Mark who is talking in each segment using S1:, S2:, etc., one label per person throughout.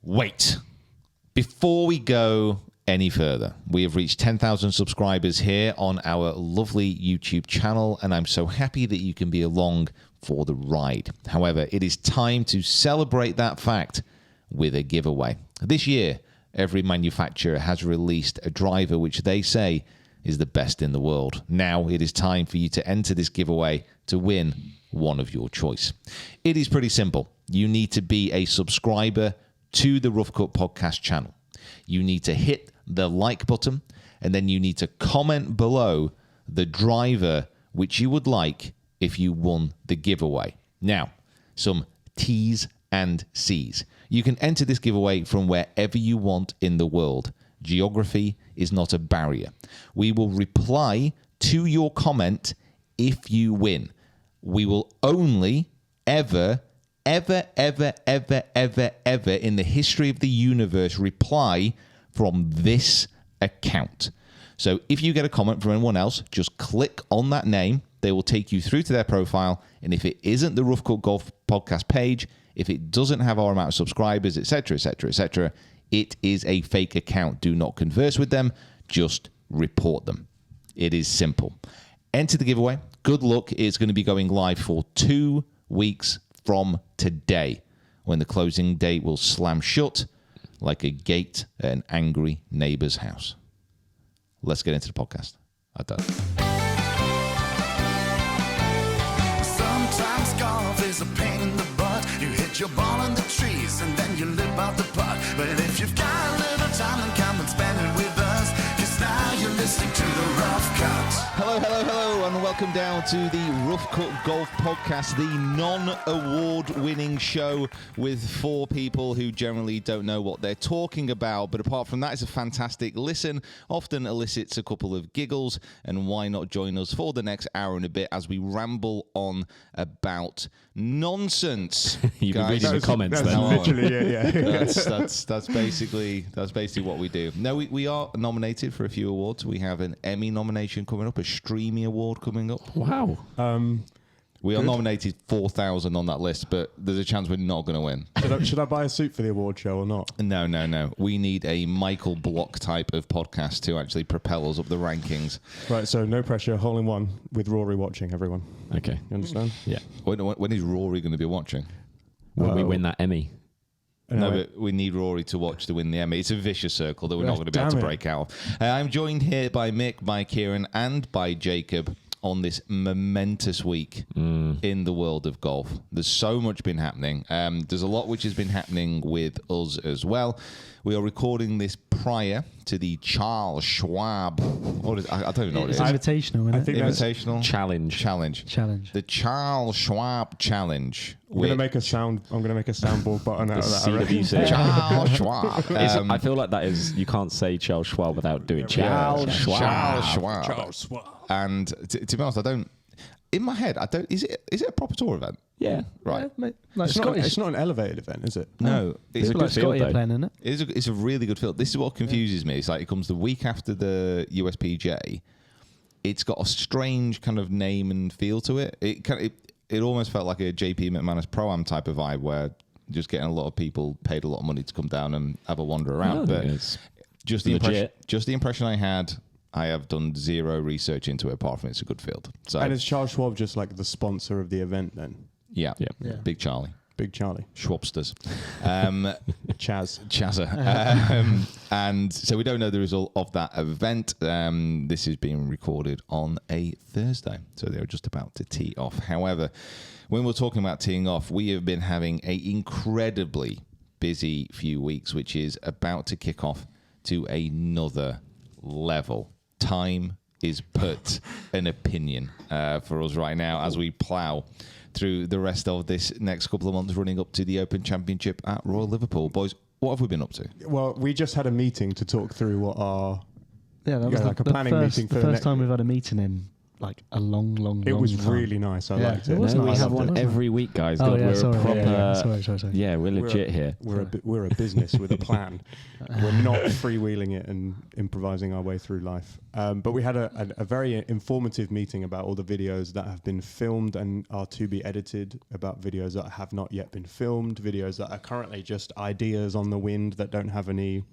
S1: Wait. Before we go any further, we have reached 10,000 subscribers here on our lovely YouTube channel, and I'm so happy that you can be along for the ride. However, it is time to celebrate that fact with a giveaway. This year, every manufacturer has released a driver which they say is the best in the world. Now it is time for you to enter this giveaway to win one of your choice. It is pretty simple. You need to be a subscriber to the Rough Cut Podcast channel. You need to hit the like button, and then you need to comment below the driver which you would like if you won the giveaway. Now, some T's and C's. You can enter this giveaway from wherever you want in the world. Geography is not a barrier. We will reply to your comment if you win. We will only ever in the history of the universe reply from this account. So if you get a comment from anyone else, just click on that name. They will take you through to their profile. And if it isn't the Rough Cut Golf podcast page, if it doesn't have our amount of subscribers, etc., it is a fake account. Do not converse with them. Just report them. It is simple. Enter the giveaway. Good luck. It's going to be going live for 2 weeks from today, when the closing date will slam shut like a gate at an angry neighbor's house. Let's get into the podcast.
S2: Sometimes golf is a pain in the butt. You hit your ball in the trees and then you lip out the putt. But if you've got a little time, then come and spend it with us, 'cause now you're listening to the Rough Cut.
S1: Hello, and welcome down to the Rough Cut Golf Podcast, the non-award-winning show with 4 people who generally don't know what they're talking about. But apart from that, it's a fantastic listen, often elicits a couple of giggles, and why not join us for the next hour and a bit as we ramble on about nonsense.
S3: You've been reading the comments then.
S4: Literally, yeah.
S1: That's basically what we do. No, we are nominated for a few awards. We have an Emmy nomination coming up, a Streamy Award coming up.
S3: Wow.
S1: We are nominated 4,000 on that list, but there's a chance we're not going to win.
S4: Should I buy a suit for the award show or not?
S1: No. We need a Michael Block type of podcast to actually propel us up the rankings.
S4: Right, so no pressure, hole in one with Rory watching, everyone.
S3: Okay.
S4: You understand?
S3: Yeah.
S1: When is Rory going to be watching?
S3: When we win that Emmy.
S1: No, but we need Rory to watch to win the Emmy. It's a vicious circle that we're not going to be able to break out. I'm joined here by Mick, by Kieran, and by Jacob on this momentous week in the world of golf. There's so much been happening. There's a lot which has been happening with us as well. We are recording this prior to the Charles Schwab. I don't even know what it is.
S5: Invitational, isn't it?
S1: Invitational
S3: Challenge.
S1: The Charles Schwab Challenge.
S4: I'm going to make a soundboard button out of that.
S3: CWC.
S1: Charles Schwab.
S3: I feel like that is, you can't say Charles Schwab without doing Charles
S1: Schwab. And to be honest, I don't. In my head, I don't. Is it a proper tour event?
S3: Yeah.
S1: Right.
S4: It's not an elevated event, is it?
S1: No. It's a good
S5: field,
S1: field.
S5: playing, isn't it?
S1: It's a really good field. This is what confuses me. It's like it comes the week after the USPJ. It's got a strange kind of name and feel to it. It almost felt like a JP McManus Pro-Am type of vibe, where just getting a lot of people paid a lot of money to come down and have a wander around. But just the impression I had. I have done zero research into it apart from it's a good field. So,
S4: and is Charles Schwab just like the sponsor of the event then?
S1: Yeah. Big Charlie. Schwabsters. Chazza. And so we don't know the result of that event. This is being recorded on a Thursday, so they're just about to tee off. However, when we're talking about teeing off, we have been having an incredibly busy few weeks, which is about to kick off to another level. Time is but an opinion for us right now as we plough through the rest of this next couple of months running up to the Open Championship at Royal Liverpool. Boys, what have we been up to?
S4: Well, we just had a meeting to talk through what our...
S5: Yeah, that was
S4: a planning meeting for
S5: the first time we've had a meeting in like a long
S4: It was
S5: time.
S4: really nice. I
S5: Yeah,
S4: liked
S5: it
S4: it.
S5: was
S3: No, we
S5: nice.
S3: have
S5: It
S3: one
S5: was
S3: every week, guys.
S5: Oh,
S3: God,
S5: yeah,
S3: we're
S5: sorry,
S3: a proper.
S5: sorry.
S3: Yeah, we're legit here.
S4: We're a business with a plan. We're not freewheeling it and improvising our way through life. But we had a very informative meeting about all the videos that have been filmed and are to be edited, about videos that have not yet been filmed, videos that are currently just ideas on the wind that don't have any,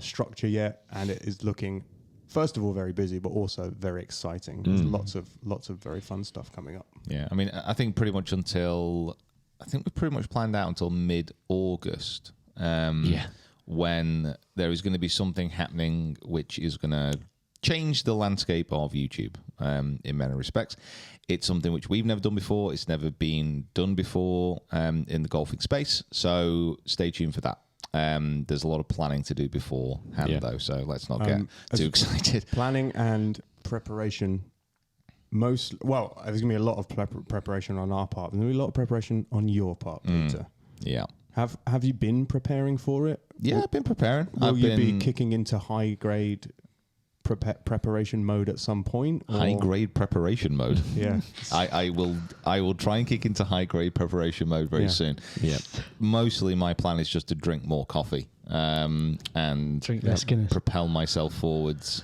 S4: structure yet, and it is looking, first of all, very busy, but also very exciting. There's lots of very fun stuff coming up.
S1: Yeah, I mean, I think pretty much we've pretty much planned out until mid-August. When there is going to be something happening which is going to change the landscape of YouTube in many respects. It's something which we've never done before. It's never been done before in the golfing space. So stay tuned for that. There's a lot of planning to do beforehand, though, so let's not get too excited.
S4: Planning and preparation. There's going to be a lot of preparation on our part. There's going to be a lot of preparation on your part, Peter.
S1: Yeah.
S4: Have you been preparing for it?
S1: Yeah, I've been preparing.
S4: Will you be kicking into high grade preparation mode at some point? Or?
S1: High grade preparation mode.
S4: Yeah.
S1: I will try and kick into high grade preparation mode very soon.
S3: Yeah.
S1: Mostly my plan is just to drink more coffee and
S5: Drink less Guinness.
S1: propel myself forwards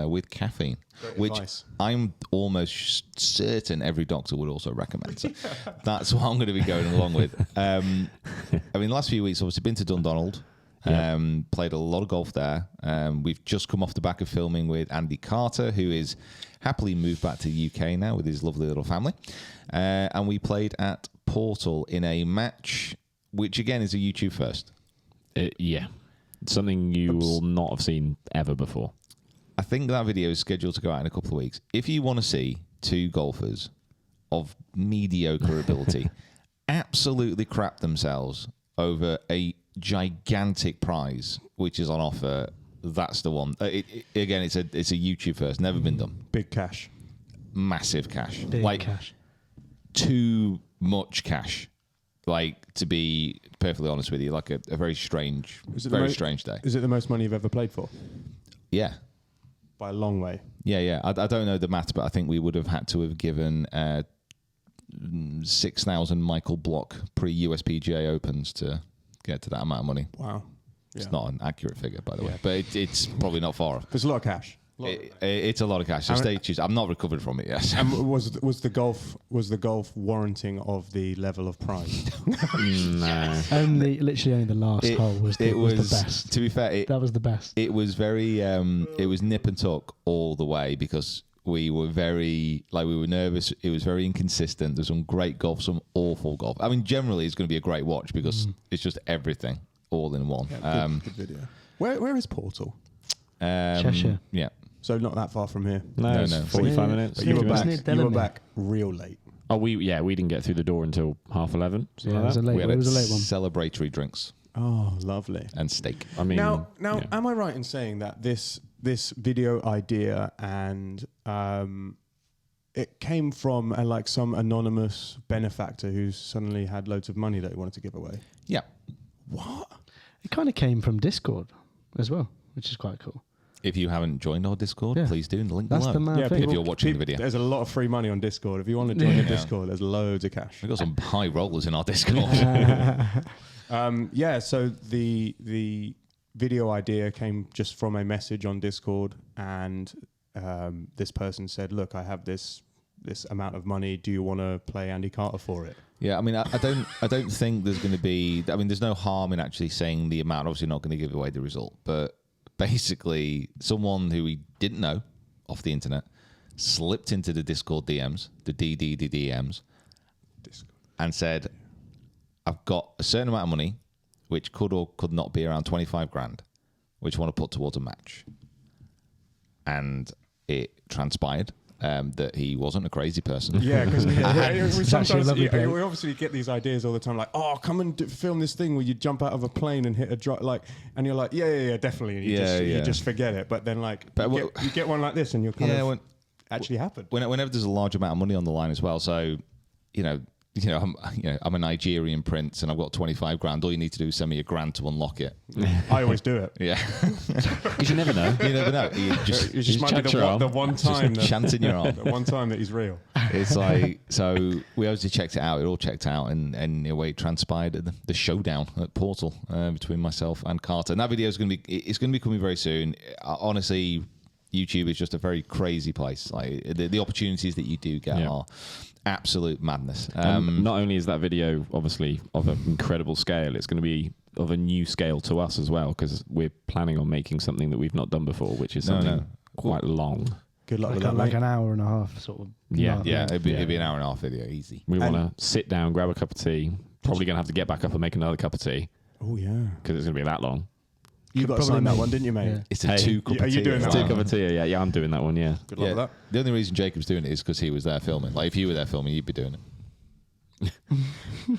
S1: with caffeine, which
S4: advice.
S1: I'm almost certain every doctor would also recommend. So that's what I'm going to be going along with. I mean, the last few weeks, obviously, been to Dundonald. Played a lot of golf there. We've just come off the back of filming with Andy Carter, who is happily moved back to the UK now with his lovely little family. And we played at Portal in a match, which again is a YouTube first.
S3: Yeah. Something you will not have seen ever before.
S1: I think that video is scheduled to go out in a couple of weeks. If you want to see two golfers of mediocre ability absolutely crap themselves over a gigantic prize which is on offer, that's the one. Again, it's a YouTube first, never been done.
S4: Big cash.
S1: Massive cash.
S5: Big cash.
S1: Too much cash. Like, to be perfectly honest with you, like a very strange, strange day.
S4: Is it the most money you've ever played for?
S1: Yeah.
S4: By a long way.
S1: Yeah. I don't know the maths, but I think we would have had to have given 6,000 Michael Block pre-USPGA Opens to get to that amount of money.
S4: Wow.
S1: It's not an accurate figure, by the way, but it's probably not far off.
S4: There's a lot of cash.
S1: It's a lot of cash. So stay tuned. I'm not recovered from it yet.
S4: And was the golf warranting of the level of prize?
S3: No.
S5: Literally only the last hole was the best.
S1: To be fair,
S5: that was the best.
S1: It was very. It was nip and tuck all the way because we were we were nervous. It was very inconsistent. There's some great golf, some awful golf. I mean, generally, it's going to be a great watch because it's just everything all in one.
S4: Yeah, good video. Where is Portal?
S5: Cheshire.
S1: Yeah.
S4: So not that far from here.
S3: No, 45 minutes.
S4: But you were
S5: Wasn't it
S4: back. You were
S5: Delamere?
S4: back real late.
S3: Oh, we didn't get through the door until 11:30.
S5: Yeah, it was a late
S1: We had
S5: one. It was a late one.
S1: celebratory drinks
S4: Oh, lovely.
S1: and steak.
S3: I mean,
S4: Now,
S3: yeah.
S4: am I right in saying that this video idea and it came from some anonymous benefactor who suddenly had loads of money that he wanted to give away?
S1: Yeah.
S4: What?
S5: It kind of came from Discord as well, which is quite cool.
S1: If you haven't joined our Discord,
S5: Yeah.
S1: please do. The link
S5: That's
S1: below.
S5: the mad thing.
S1: if you're watching the video.
S4: There's a lot of free money on Discord. If you want to join the Discord, there's loads of cash.
S1: We've got some high rollers in our Discord.
S4: So the video idea came just from a message on Discord, and this person said, "Look, I have this amount of money. Do you want to play Andy Carter for it?"
S1: Yeah, I mean, I don't think there's going to be. I mean, there's no harm in actually saying the amount. Obviously, not going to give away the result, but basically, someone who we didn't know off the internet slipped into the Discord DMs, the DMs, and said, "I've got a certain amount of money, which could or could not be around 25 grand, which I want to put towards a match." And it transpired that he wasn't a crazy person.
S4: Yeah, because we
S5: lovely bloke.
S4: we obviously get these ideas all the time, like, "Oh, come and film this thing where you jump out of a plane and hit a drop," and you're like, "Yeah, definitely," and you just forget it. But then, you get one like this, and you're actually happened.
S1: Whenever there's a large amount of money on the line as well, so I'm a Nigerian prince and I've got 25 grand. All you need to do is send me $1,000 to unlock it.
S4: I always do it.
S1: Yeah.
S3: Because you never know.
S1: You never know. You
S4: It just
S3: just
S4: might be
S3: chance your arm.
S4: the one time that,
S1: chance in your arm.
S4: the one time that he's real.
S1: It's like, so we obviously checked it out. It all checked out, and in a way it transpired at the showdown at Portal between myself and Carter. And that video is going to be coming very soon. Honestly, YouTube is just a very crazy place. Like the opportunities that you do get are absolute madness.
S3: Not only is that video obviously of an incredible scale, it's going to be of a new scale to us as well, because we're planning on making something that we've not done before, which is something quite long.
S4: Good luck
S5: Like,
S4: with that,
S5: like
S4: mate.
S5: an hour and a half sort of.
S3: Yeah.
S1: Yeah, it'd be an hour and a half video, easy.
S3: We want to sit down, grab a cup of tea. Probably going to have to get back up and make another cup of tea
S4: Oh, yeah.
S3: because it's going to be that long.
S4: You got to
S5: probably
S4: sign that
S5: make-
S4: one, didn't you, mate?
S5: Yeah.
S1: It's a
S3: Hey,
S1: 2 cup
S4: are
S1: of
S4: you
S1: tea.
S4: doing
S1: as
S4: that
S1: well.
S3: Cup of tea, yeah, I'm doing that one, yeah.
S4: Good luck with that.
S1: The only reason Jacob's doing it is because he was there filming. Like, if you were there filming, you'd be doing it.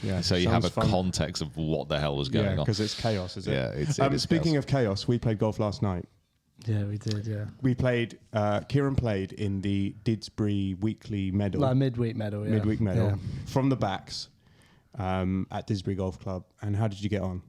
S4: Yeah,
S1: So you have a
S4: sounds fun.
S1: context of what the hell was going on.
S4: because it's chaos, is it?
S1: Yeah, it is
S4: speaking
S1: chaos.
S4: of chaos, we played golf last night.
S5: Yeah, we did. Yeah,
S4: We played. Kieran played in the Didsbury Weekly Medal,
S5: like midweek medal. Yeah.
S4: midweek medal
S5: Yeah.
S4: from the backs at Didsbury Golf Club. And how did you get on?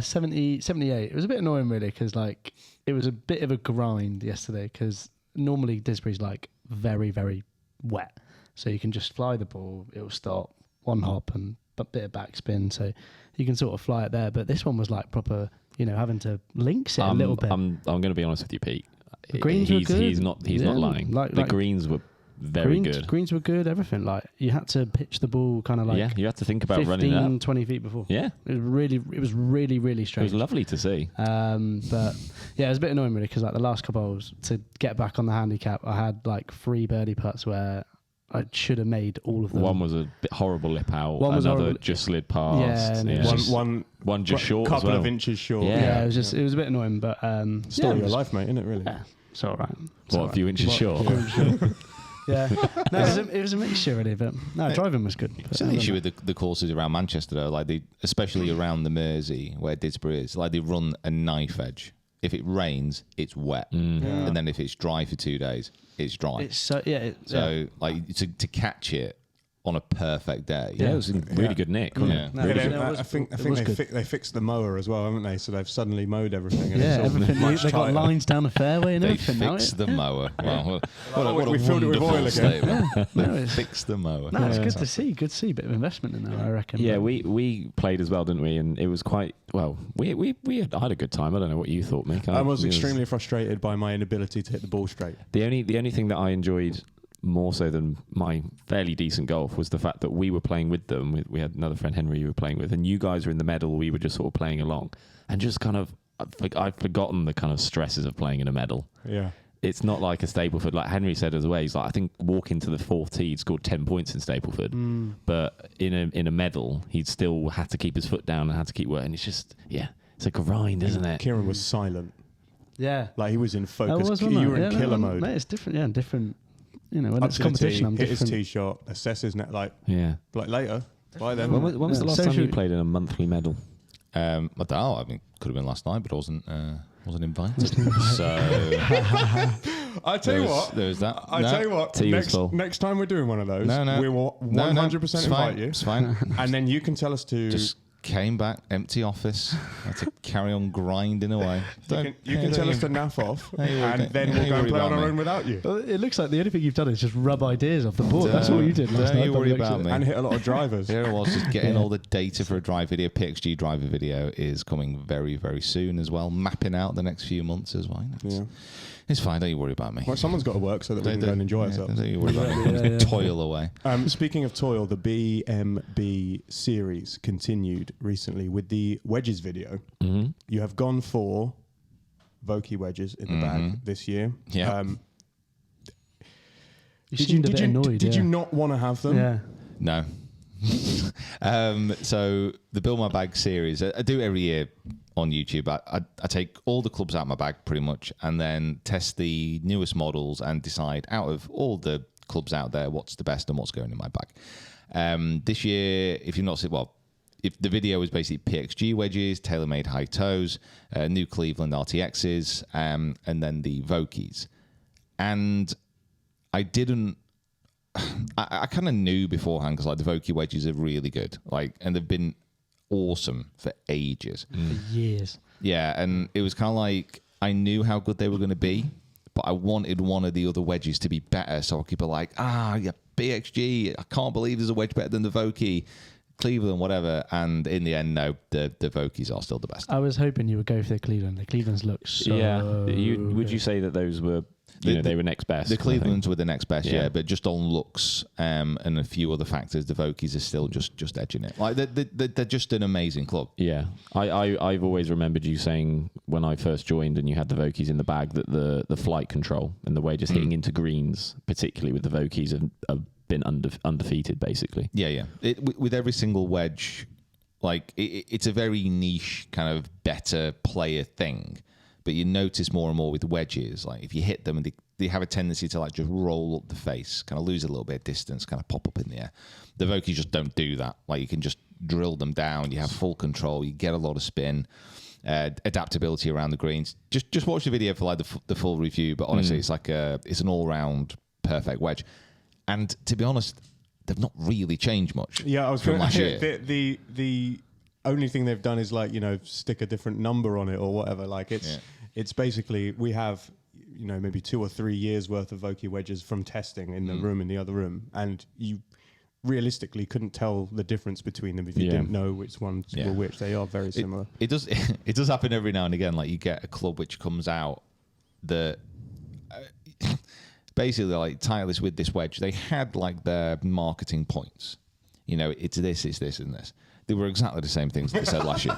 S5: 78. It was a bit annoying, really, because like it was a bit of a grind yesterday. Because normally Didsbury's like very, very wet, so you can just fly the ball. It'll stop, one hop and a bit of backspin, so you can sort of fly it there. But this one was like proper, having to links it a little bit.
S3: I'm going to be honest with you, Pete.
S5: The greens were good.
S3: He's not
S5: Yeah,
S3: lying.
S5: like-
S3: the
S5: like-
S3: greens were very
S5: greens,
S3: good.
S5: Greens were good. Everything, like you had to pitch the ball kind of like
S3: yeah, you have to think about
S5: 15,
S3: running it up.
S5: 20 feet before.
S3: Yeah,
S5: It was really, really
S3: it was
S5: strange.
S3: lovely to see.
S5: But yeah, it was a bit annoying really because like the last couple holes to get back on the handicap, I had like 3 birdie putts where I should have made all of them.
S3: One was a bit horrible lip out.
S5: One was
S3: another
S5: horrible.
S3: just slid past.
S5: Yeah, and it was just-
S3: one just short
S4: couple
S3: as well.
S4: of inches short.
S5: Yeah, it was just it was a bit annoying, but
S4: Story
S5: yeah,
S4: of
S5: it
S4: your
S5: was-
S4: life, mate, isn't it? Really.
S5: Yeah, it's all right. It's
S3: What,
S5: all
S3: a few
S5: right.
S3: inches short?
S5: Yeah, no, it was a mixture really, but no, driving was good.
S1: It's an issue with the courses around Manchester, though. Like especially around the Mersey, where Didsbury is. Like they run a knife edge. If it rains, it's wet, and then if it's dry for 2 days, it's dry.
S5: It's so yeah.
S1: Like to catch it on a perfect day.
S3: Yeah, it was in really good nick, wasn't
S1: Yeah.
S3: it?
S5: No,
S4: Yeah,
S5: it
S4: they-
S5: was-
S4: I think
S5: it was
S4: they,
S5: good.
S4: they fixed the mower as well, haven't they? So they've suddenly mowed everything. And
S5: Yeah,
S4: it's all
S5: everything.
S4: much
S5: They got
S4: tighter.
S5: lines down the fairway and
S1: They
S5: everything. now,
S1: fixed
S5: yeah.
S1: the mower. Wow, what a
S4: we filled it with
S1: wonderful
S4: oil again.
S1: statement.
S5: No,
S1: They
S5: it's-
S1: fixed the mower.
S5: No, it's good to see. Good to see. Bit of investment in there, I reckon.
S3: Yeah,
S5: But-
S3: we played as well, didn't we? And it was quite well. I had a good time. I don't know what you thought, Mick.
S4: I was
S3: it
S4: extremely frustrated by my inability to hit the ball straight.
S3: The only thing that I enjoyed more so than my fairly decent golf was the fact that we were playing with them. We had another friend, Henry, we were playing with, and you guys were in the medal. We were just sort of playing along, and just kind of I've forgotten the kind of stresses of playing in a medal.
S4: Yeah.
S3: It's not like a Stapleford. Like Henry said as well, he's like, I think walking to the 4th tee, he'd scored 10 points in Stapleford. But in a medal, he'd still had to keep his foot down and had to keep working. It's just, it's a grind, isn't it?
S4: Kieran was silent.
S5: Yeah.
S4: Like he was in
S5: I
S4: focus.
S5: was,
S4: You
S5: wasn't I?
S4: were in
S5: Yeah,
S4: killer
S5: no,
S4: mode.
S5: mate, it's different. Yeah, different. When
S4: Up
S5: it's
S4: to the
S5: competition,
S4: tee,
S5: I'm
S4: hit his
S5: different.
S4: tee shot, assess his net. Like
S3: Yeah.
S4: later. Bye then.
S3: When was the last time you
S5: Social-
S3: played in a monthly medal?
S1: I don't know. I mean, could have been last night, but I wasn't invited. So
S4: I tell you what.
S1: There's that.
S4: I tell you what.
S3: Tea was full.
S4: Next time we're doing one of those,
S1: No.
S4: we will
S1: No,
S4: 100%
S1: it's
S4: invite
S1: fine.
S4: you.
S1: It's fine.
S4: And then you can tell us to.
S1: Just came back, empty office. Had to carry on grinding away.
S4: you can tell us to naff off,
S1: Don't you worry-
S4: and then
S1: don't
S4: we'll
S1: you
S4: go and
S1: worry
S4: play on
S1: about
S4: our
S1: me.
S4: own without you.
S5: Well, it looks like the only thing you've done is just rub ideas off the board. That's all you did last
S1: Don't
S5: night.
S1: you
S5: by the
S1: worry
S5: looks of
S1: about
S5: it.
S1: me.
S4: And hit a lot of drivers.
S1: Here I was just getting all the data for a drive video. PXG driver video is coming very, very soon as well. Mapping out the next few months as well.
S4: Yeah.
S1: It's fine. Don't you worry about me.
S4: Well, someone's got to work so that we can go and enjoy ourselves.
S1: Don't you worry about me. Toil away.
S4: Speaking of toil, the BMB series continued recently with the wedges video.
S3: Mm-hmm.
S4: You have gone for Vokey wedges in the bag this year.
S1: Yeah.
S5: You seemed a bit annoyed.
S4: Did you not want to have them?
S5: Yeah.
S1: No. So the Build My Bag series, I do it every year on YouTube. I take all the clubs out of my bag pretty much and then test the newest models and decide out of all the clubs out there what's the best and what's going in my bag. This year, if you've not seen, if the video is basically PXG wedges, TaylorMade high toes, new Cleveland RTXs, and then the Vokeys. And I didn't I kind of knew beforehand because like the Vokey wedges are really good, like, and they've been awesome for ages,
S5: For years.
S1: Yeah, and it was kind of like I knew how good they were going to be, but I wanted one of the other wedges to be better, so I could be like, yeah, BXG, I can't believe there's a wedge better than the Vokey, Cleveland, whatever. And in the end, no, the Vokeys are still the best.
S5: I was hoping you would go for the Cleveland. The Clevelands look so
S3: Would you say that those were, they were next best?
S1: The Clevelands were the next best, yeah, but just on looks and a few other factors, the Vokeys are still just edging it. Like they're just an amazing club.
S3: Yeah, I've always remembered you saying when I first joined and you had the Vokeys in the bag that the flight control and the way just hitting into greens, particularly with the Vokeys, have been undefeated basically.
S1: Yeah. With every single wedge, like it's a very niche kind of better player thing. But you notice more and more with wedges, like if you hit them and they have a tendency to like just roll up the face, kind of lose a little bit of distance, kind of pop up in the air. The Vokeys just don't do that. Like you can just drill them down. You have full control. You get a lot of spin, adaptability around the greens. Just watch the video for like the full review. But honestly, it's like it's an all round perfect wedge. And to be honest, they've not really changed much.
S4: Yeah, I was
S1: from last year.
S4: The only thing they've done is like, stick a different number on it or whatever. Like it's basically, we have, maybe 2 or 3 years worth of Vokey wedges from testing in the room, in the other room. And you realistically couldn't tell the difference between them if you didn't know which ones were which. They are very similar.
S1: It does happen every now and again. Like you get a club which comes out that basically like Titleist with this wedge, they had like their marketing points. It's this, and this. They were exactly the same things that they said last year.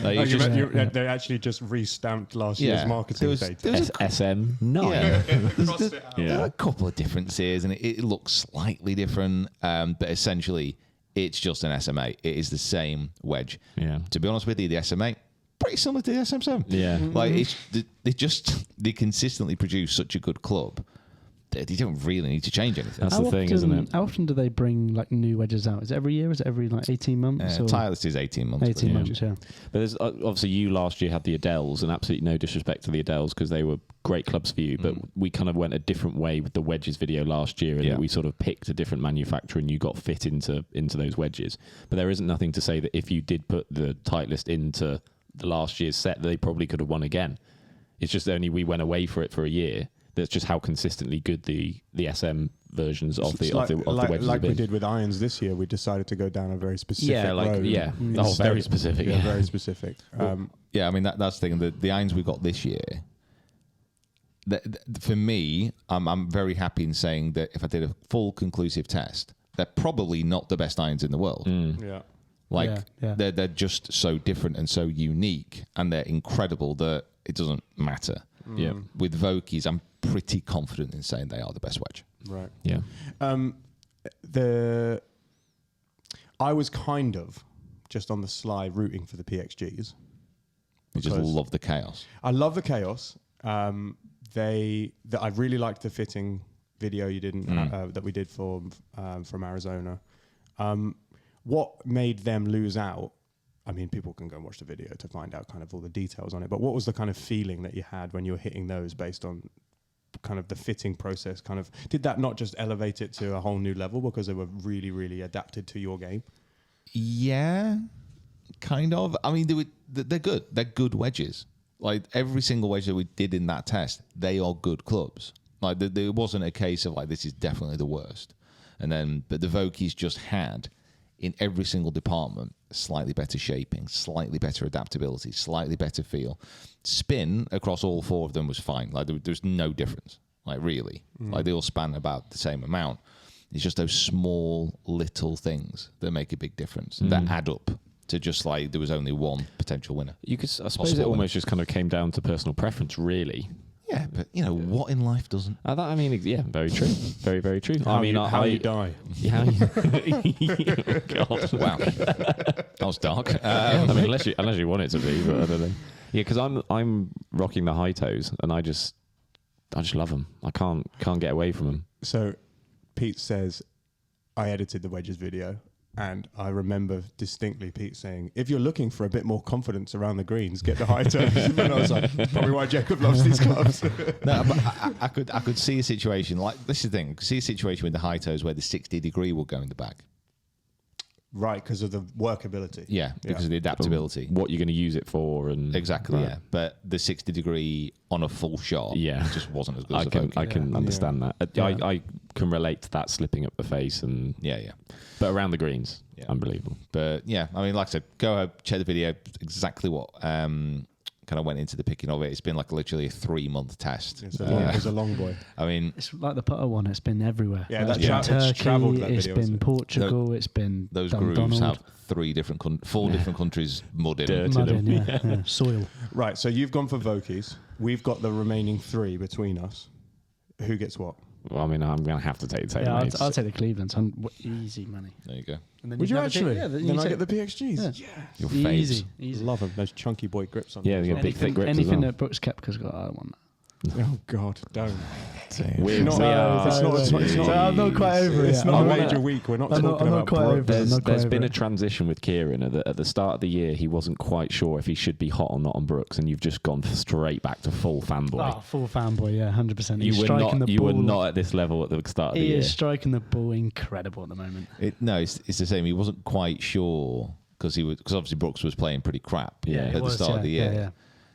S4: Like they actually just re-stamped last year's marketing data.
S3: SM9.
S1: There are a couple of differences, and it looks slightly different, but essentially, it's just an SMA. It is the same wedge.
S3: Yeah.
S1: To be honest with you, the SMA, pretty similar to the SM7.
S3: Yeah.
S1: Like, they consistently produce such a good club. They don't really need to change anything.
S3: That's the thing, isn't it?
S5: How often do they bring like new wedges out? Is it every year? Is it every like 18 months?
S1: Titleist is 18 months.
S5: 18 months, yeah.
S3: But there's obviously you last year had the Adels, and absolutely no disrespect to the Adels because they were great clubs for you, but we kind of went a different way with the wedges video last year, and we sort of picked a different manufacturer and you got fit into those wedges. But there isn't nothing to say that if you did put the Titleist into the last year's set, they probably could have won again. It's just only we went away for it for a year. That's just how consistently good the SM versions of the wedges have been.
S4: We did with irons this year, we decided to go down a very specific road.
S3: Very specific.
S4: Yeah, very specific.
S1: I mean that's the thing. The irons we got this year. For me, I'm very happy in saying that if I did a full conclusive test, they're probably not the best irons in the world. They're just so different and so unique, and they're incredible that it doesn't matter.
S3: Yeah.
S1: With Vokeys, I'm pretty confident in saying they are the best wedge.
S4: Right.
S3: Yeah.
S4: I was kind of just on the sly rooting for the PXGs.
S1: You just love the chaos.
S4: I love the chaos. I really liked the fitting video you did that we did from Arizona. What made them lose out? I mean, people can go and watch the video to find out kind of all the details on it. But what was the kind of feeling that you had when you were hitting those based on kind of the fitting process? Kind of did that not just elevate it to a whole new level because they were really, really adapted to your game? Yeah,
S1: kind of. I mean, they're good. They're good wedges. Like every single wedge that we did in that test, they are good clubs. Like there wasn't a case of like this is definitely the worst. But the Vokeys just had in every single department slightly better shaping, slightly better adaptability, slightly better feel. Spin across all 4 of them was fine. Like there's no difference. Like really, like they all span about the same amount. It's just those small little things that make a big difference that add up to just like there was only one potential winner.
S3: I suppose it almost just kind of came down to personal preference, really.
S1: Yeah, but what in life doesn't?
S3: Very true. Very, very true.
S4: How you die.
S3: Oh, God.
S1: Wow, that was dark.
S3: I mean, unless you want it to be, but I don't know. Yeah, because I'm rocking the high toes, and I just love them. I can't get away from them.
S4: So, Pete says, I edited the wedges video. And I remember distinctly Pete saying, if you're looking for a bit more confidence around the greens, get the high toes. And I was like, probably why Jacob loves these clubs.
S1: No, but I could see a situation like this is the thing. I could see a situation with the high toes where the 60-degree will go in the back.
S4: Right, because of the workability.
S1: Yeah, because of the adaptability.
S3: What you're going to use it for, and
S1: Exactly.
S3: Right.
S1: Yeah, but the 60-degree on a full shot,
S3: Yeah.
S1: just wasn't as good.
S3: I
S1: as
S3: can
S1: I
S3: can understand that. I can relate to that slipping up the face, and
S1: Yeah.
S3: but around the greens,
S1: Yeah.
S3: unbelievable.
S1: But yeah, I mean, like I said, go ahead, check the video. Exactly what kind of went into the picking of it. It's been like literally a 3-month test.
S4: It's a long boy.
S1: I mean,
S5: It's like the putter one. It's been everywhere.
S4: Yeah,
S5: It's
S4: that
S5: been
S4: it's travelled, that
S5: It's
S4: video,
S5: been
S4: isn't it?
S5: Portugal. It's been
S1: those
S5: Dundonald.
S1: grooves have 4 different countries mud in them.
S5: Mud in, yeah. Soil.
S4: Right, so you've gone for Vokies. We've got the remaining 3 between us. Who gets what?
S3: Well, I mean, I'm going to have to take
S5: Yeah,
S3: TaylorMades.
S5: I'll take the Clevelands. Easy money.
S1: There you go.
S5: And then
S4: Would you actually?
S5: Yeah,
S4: then I get the PXGs.
S5: Yeah.
S1: Your
S5: Easy,
S1: faves.
S5: easy.
S4: Love them. Those chunky boy grips on
S3: Yeah,
S4: them.
S3: they got big, thick grips as
S5: Anything
S3: well.
S5: that Brooks Koepka's got, I want that.
S4: Oh, God, don't.
S3: We're
S4: Not-
S3: not,
S4: it's not- it's not- it's not-
S5: I'm not quite over it.
S4: It's
S5: yet.
S4: not
S5: I'm
S4: a
S5: not-
S4: major week. We're not
S5: I'm
S4: talking
S5: not
S4: about
S5: quite over it.
S3: There's,
S5: I'm not
S3: there's
S5: quite
S3: been
S5: over
S3: a
S5: it.
S3: transition with Kieran. At the start of the year, he wasn't quite sure if he should be hot or not on Brooks, and you've just gone straight back to full fanboy.
S5: Oh, full fanboy, yeah, 100%. He's
S3: you were
S5: striking
S3: not.
S5: the
S3: You
S5: ball.
S3: were not at this level at the start of the
S5: He
S3: year.
S5: is striking the ball incredible at the moment.
S1: No, it's the same. He wasn't quite sure because obviously Brooks was playing pretty crap
S5: Yeah,
S1: at
S5: it
S1: the
S5: was,
S1: start of the year.
S5: yeah.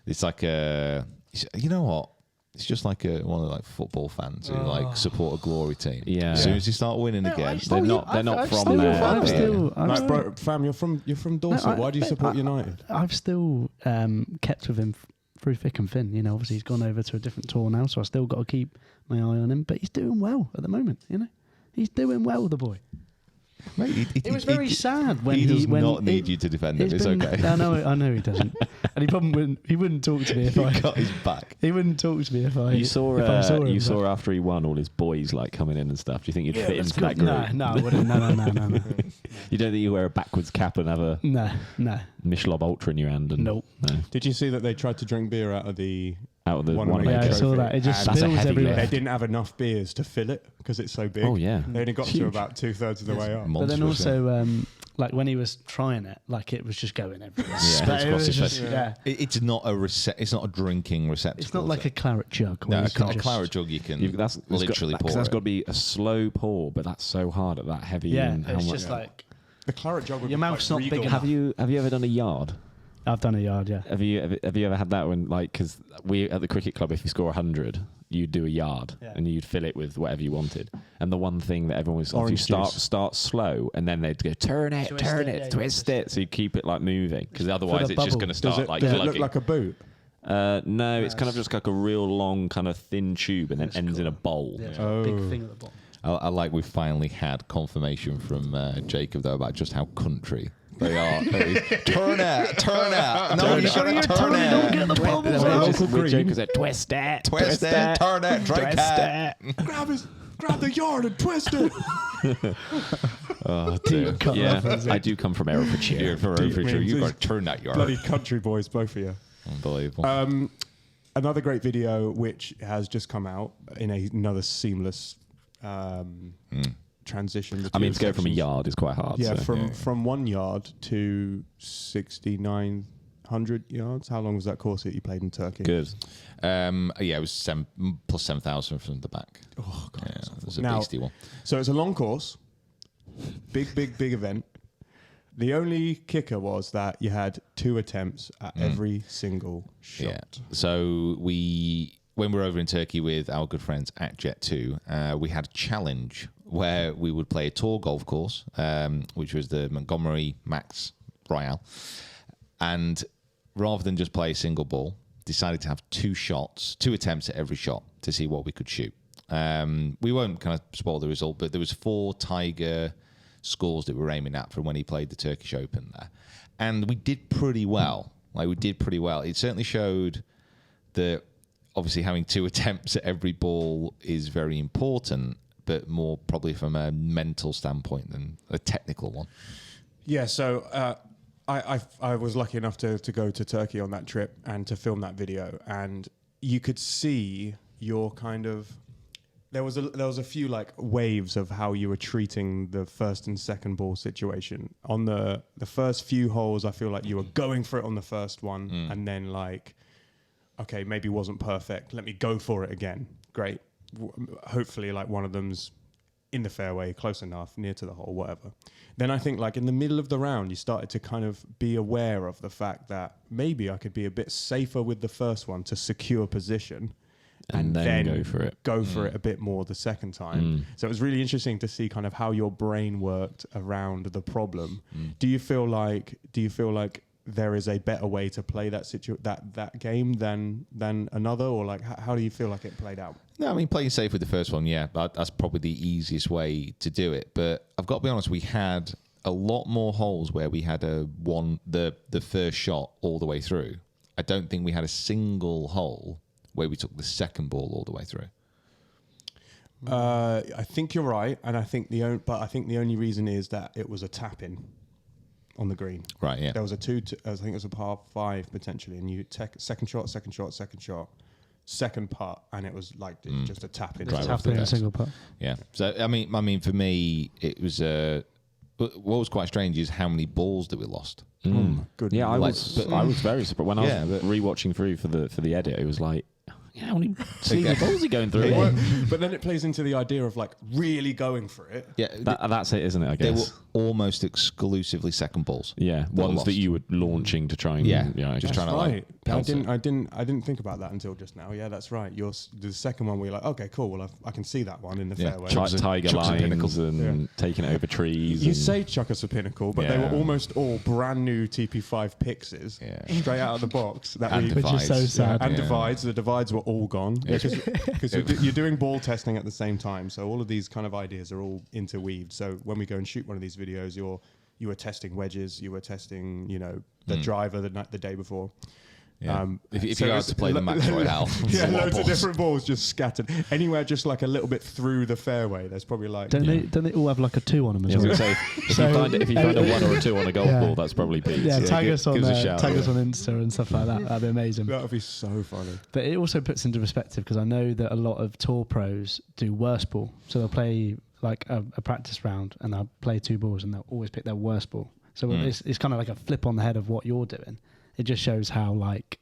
S1: It's like you know what? It's just like one of the football fans who like support a glory team.
S3: Yeah.
S1: As soon as they start winning again,
S3: They're not from there.
S5: I've still,
S4: Like, bro, fam, you're from Dorset. Why do you support United?
S5: I've still kept with him through thick and thin. You know, obviously he's gone over to a different tour now, so I still got to keep my eye on him. But he's doing well at the moment. You know, he's doing well, the boy.
S1: mate,
S5: It was very sad when
S1: he does
S5: when
S1: not need you to defend him. It's okay.
S5: I know he doesn't, and he probably wouldn't talk to me if I.
S1: He got his back.
S5: He wouldn't talk to me if I.
S3: You saw.
S5: if I saw him,
S3: You
S5: but-
S3: saw after he won all his boys like coming in and stuff. Do you think you'd fit
S5: let's
S3: into
S5: go.
S3: that group?
S5: No, I wouldn't. No.
S3: You don't think you wear a backwards cap and have a
S5: No.
S3: Michelob Ultra in your hand? And,
S5: Nope.
S3: No.
S4: Did you see that they tried to drink beer out of the
S3: Out of the
S4: One
S3: one.
S4: of the
S5: Yeah, I
S4: trophy?
S5: saw that. It just
S4: And
S3: That's a
S5: spills
S3: heavy
S5: everywhere.
S4: they didn't have enough beers to fill it because it's so big.
S3: Oh yeah.
S4: They only got to
S3: Huge.
S4: about 2/3 of the way up.
S5: But then
S1: Monstrous,
S5: also, like when he was trying it, like it was just going everywhere.
S3: Yeah.
S5: But it was
S1: Across his
S5: just,
S1: face.
S5: yeah.
S1: It's not it's not a drinking receptacle.
S5: It's not like a claret jug.
S1: no,
S5: where you can
S1: a
S5: just-
S1: claret jug. You can
S3: That's
S1: literally pour
S3: That's
S1: it.
S3: got to be a slow pour, but that's so hard at that heavy.
S5: Yeah,
S3: and how
S5: it's
S3: much-
S5: just like
S4: The claret jug would
S5: Your
S4: be
S5: mouth's
S4: quite
S5: not big
S4: regal.
S5: enough.
S3: Have you ever done a yard?
S5: I've done a yard, yeah.
S3: Have you ever had that when, like, because we at the cricket club, if you score 100, you'd do a yard
S5: Yeah.
S3: and you'd fill it with whatever you wanted. And the one thing that everyone was,
S4: Orange
S3: you
S4: juice.
S3: start slow, and then they'd go turn it,
S5: Twist
S3: turn
S5: it,
S3: it,
S5: yeah,
S3: twist
S5: you
S3: it, so you keep it like moving, because otherwise
S5: the
S3: it's just
S5: bubble.
S3: going to
S4: Does
S3: start
S4: it,
S3: like
S4: does it look
S3: plugging.
S4: like a boot?
S3: No, it's kind of just like a real long kind of thin tube, and then
S5: That's
S3: ends in a
S5: cool.
S3: bowl.
S5: Yeah, it's
S4: Oh.
S5: a big thing at the bottom.
S1: I like we finally had confirmation from Jacob though about just how country they are. Turn out. No, you got to turn
S5: Don't get
S1: it.
S5: the bubbles
S3: We're
S5: out.
S3: just- we're joking, 'cause twist it,
S1: Twist it, turn it, drink it.
S4: Grab the yard and twist it.
S3: Oh, dear.
S5: cut
S3: Yeah,
S5: reference.
S3: I do come from Herefordshire.
S1: You're for
S4: Deep
S1: sure. You
S4: means
S1: got to turn that yard.
S4: Bloody country boys, both of you.
S1: Unbelievable.
S4: Another great video which has just come out in another seamless transition.
S3: I mean, to go from a
S4: sections.
S3: yard is quite hard.
S4: Yeah,
S3: so.
S4: from 1 yard to 6,900 yards. How long was that course that you played in Turkey?
S3: Good.
S1: Yeah, it was plus 7,000 from the back.
S4: Oh, God.
S1: Yeah,
S4: that's
S1: it
S4: awful.
S1: was a
S4: Now,
S1: beastie one.
S4: so it's a long course, big event. The only kicker was that you had 2 attempts at every single shot.
S1: Yeah. So when we were over in Turkey with our good friends at Jet2, we had a challenge where we would play a tour golf course, which was the Montgomery Max Royale. And rather than just play a single ball, decided to have 2 attempts at every shot to see what we could shoot. We won't kind of spoil the result, but there was 4 Tiger scores that we were aiming at from when he played the Turkish Open there. And we did pretty well. It certainly showed that obviously having 2 attempts at every ball is very important, but more probably from a mental standpoint than a technical one.
S4: Yeah, so I was lucky enough to go to Turkey on that trip and to film that video, and you could see your kind of there was a few like waves of how you were treating the first and second ball situation. On the first few holes, I feel like you were going for it on the first one, and then like, okay, maybe wasn't perfect. Let me go for it again. Great. Hopefully, like one of them's in the fairway, close enough, near to the hole, whatever. Then I think like in the middle of the round, you started to kind of be aware of the fact that maybe I could be a bit safer with the first one to secure position. And then go for it a bit more the second time. So it was really interesting to see kind of how your brain worked around the problem. Do you feel like there is a better way to play that game than another, or like how do you feel like it played out?
S1: No, I mean, playing safe with the first one, yeah, that's probably the easiest way to do it. But I've got to be honest, we had a lot more holes where we had the first shot all the way through. I don't think we had a single hole where we took the second ball all the way through.
S4: I think you're right, and I think the only reason is that it was a tap in on the green.
S1: Right, yeah.
S4: There was I think it was a par 5 potentially, and you take second shot, second putt, and it was like just a tap in.
S5: Tap in a single putt.
S1: Yeah. So I mean, for me, it was what was quite strange is how many balls that we lost.
S4: Good.
S3: Yeah, I was very surprised when I was rewatching through for the edit. It was like, how many single balls are going through?
S4: But then it plays into the idea of like really going for it.
S1: Yeah,
S3: that's it, isn't it? I guess
S1: they were almost exclusively second balls.
S3: Yeah, ones that you were launching to try and
S1: just trying to like.
S4: I didn't think about that until just now. Yeah, that's right. The second one, we're like, okay, cool. Well, I can see that one in the fairway.
S3: Tiger lines and taking it over trees.
S4: You say chuck us a pinnacle, but they were almost all brand new TP5 Pixes, straight out of the box.
S5: Which is so sad.
S4: And divides. The divides were all gone because you're doing ball testing at the same time. So all of these kind of ideas are all interweaved. So when we go and shoot one of these videos, you were testing wedges, you were testing, the driver the day before.
S1: Yeah. If you had to play the Max Royale,
S4: loads of different balls just scattered anywhere, just like a little bit through the fairway. There's probably like
S5: don't they all have like a 2 on them as well?
S3: Say, if you find a 1 or a 2 on a golf ball, that's probably Pete.
S5: Yeah, tag us on Insta and stuff like that. That'd be amazing.
S4: That would be so funny.
S5: But it also puts into perspective because I know that a lot of tour pros do worst ball, so they'll play like a practice round and they'll play 2 balls and they'll always pick their worst ball. So it's kind of like a flip on the head of what you're doing. It just shows how like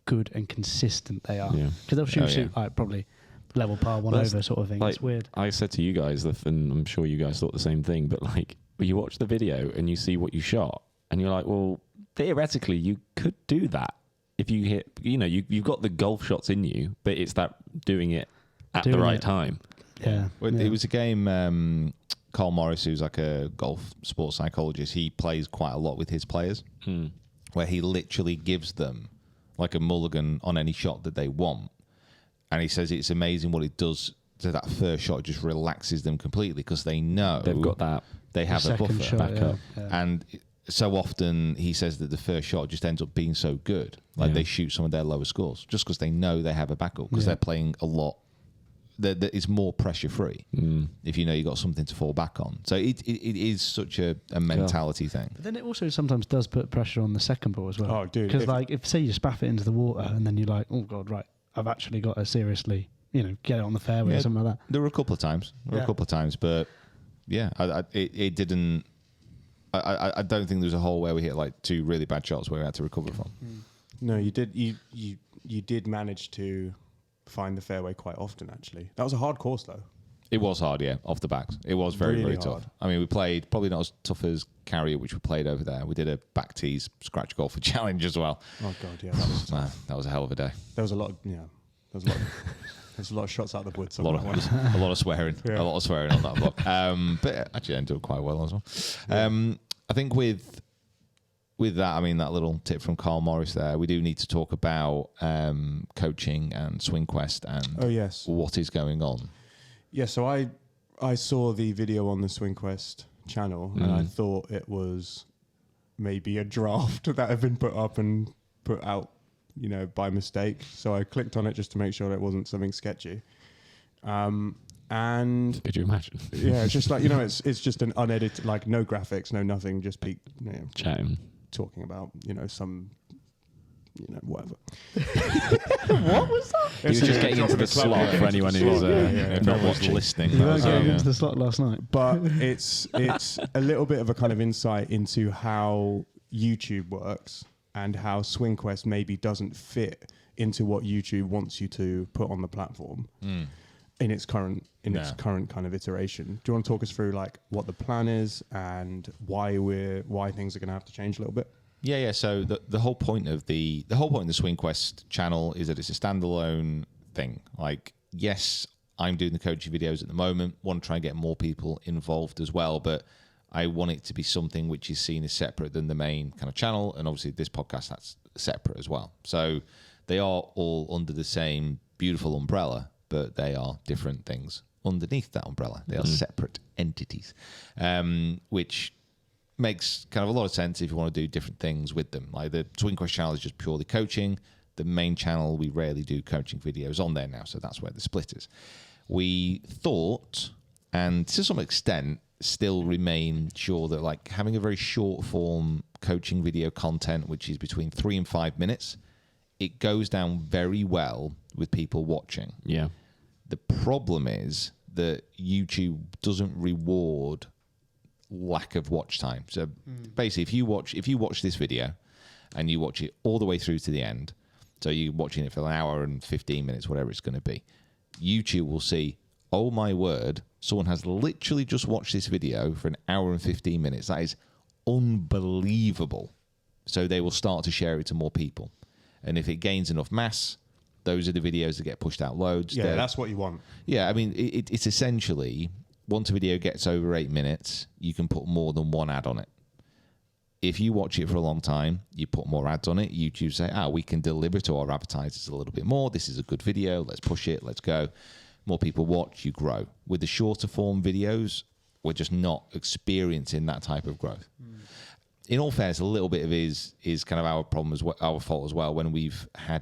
S5: good and consistent they are. Because they'll shoot like probably level par 1 over sort of thing.
S3: Like,
S5: it's weird.
S3: I said to you guys, and I'm sure you guys thought the same thing, but like you watch the video and you see what you shot and you're like, well, theoretically you could do that if you hit, you've got the golf shots in you, but it's that doing it at the right time.
S5: Yeah.
S1: It was a game, Carl Morris, who's like a golf sports psychologist, he plays quite a lot with his players where he literally gives them like a mulligan on any shot that they want. And he says it's amazing what it does to that first shot. It just relaxes them completely because they know
S3: they've got that.
S1: They have a buffer
S5: shot,
S1: back up. And so often he says that the first shot just ends up being so good. Like they shoot some of their lower scores just because they know they have a backup because they're playing a lot. That is more pressure free if you know you got something to fall back on. So it is such a mentality thing.
S5: But then it also sometimes does put pressure on the second ball as well.
S4: Oh, dude!
S5: Because like if say you spaff it into the water and then you're like, oh god, right, I've actually got to seriously, get it on the fairway or something like that.
S1: There were a couple of times. But it didn't. I don't think there was a hole where we hit like 2 really bad shots where we had to recover from.
S4: No, you did. You did manage to find the fairway quite often, actually. That was a hard course, though.
S1: It was hard, yeah, off the backs. It was very, very tough. I mean, we played probably not as tough as Carrier, which we played over there. We did a back tees scratch golfer challenge as well.
S4: Oh, God, yeah.
S1: That was a hell of a day.
S4: There was a lot of, there's a lot of shots out of the woods.
S1: A lot of swearing. A lot of swearing on that block. But actually, I ended up quite well as well. I think with that, I mean, that little tip from Carl Morris there, we do need to talk about coaching and SwingQuest and what is going on.
S4: Yeah, so I saw the video on the SwingQuest channel and I thought it was maybe a draft that had been put up and put out, by mistake. So I clicked on it just to make sure it wasn't something sketchy. And
S3: could you imagine?
S4: Yeah, it's just like, it's just an unedited, like no graphics, no nothing, just chatting. Talking about, some whatever.
S5: What was that?
S3: He was just getting into the slot for anyone who's
S1: not listening.
S5: You weren't getting
S1: Yeah.
S5: into the slot last night.
S4: But it's a little bit of a kind of insight into how YouTube works and how SwingQuest maybe doesn't fit into what YouTube wants you to put on the platform in its current kind of iteration. Do you want to talk us through like what the plan is and why things are going to have to change a little bit?
S1: Yeah. So the whole point of the SwingQuest channel is that it's a standalone thing. Like, yes, I'm doing the coaching videos at the moment. Want to try and get more people involved as well, but I want it to be something which is seen as separate than the main kind of channel, and obviously this podcast that's separate as well. So they are all under the same beautiful umbrella, but they are different things underneath that umbrella. They are separate entities, which makes kind of a lot of sense if you want to do different things with them. Like the SwingQuest channel is just purely coaching. The main channel, we rarely do coaching videos on there now, so that's where the split is. We thought, and to some extent, still remain sure that like having a very short form coaching video content, which is between 3 and 5 minutes, it goes down very well with people watching.
S3: Yeah.
S1: The problem is that YouTube doesn't reward lack of watch time. So basically, if you watch this video and you watch it all the way through to the end, so you're watching it for an hour and 15 minutes, whatever it's going to be, YouTube will see, oh my word, someone has literally just watched this video for an hour and 15 minutes. That is unbelievable. So they will start to share it to more people. And if it gains enough mass, those are the videos that get pushed out loads.
S4: Yeah, that's what you want.
S1: Yeah, I mean, it's essentially, once a video gets over 8 minutes, you can put more than one ad on it. If you watch it for a long time, you put more ads on it. YouTube say, we can deliver to our advertisers a little bit more. This is a good video. Let's push it. Let's go. More people watch, you grow. With the shorter form videos, we're just not experiencing that type of growth. In all fairness, a little bit of is kind of our problem as well, our fault as well. When we've had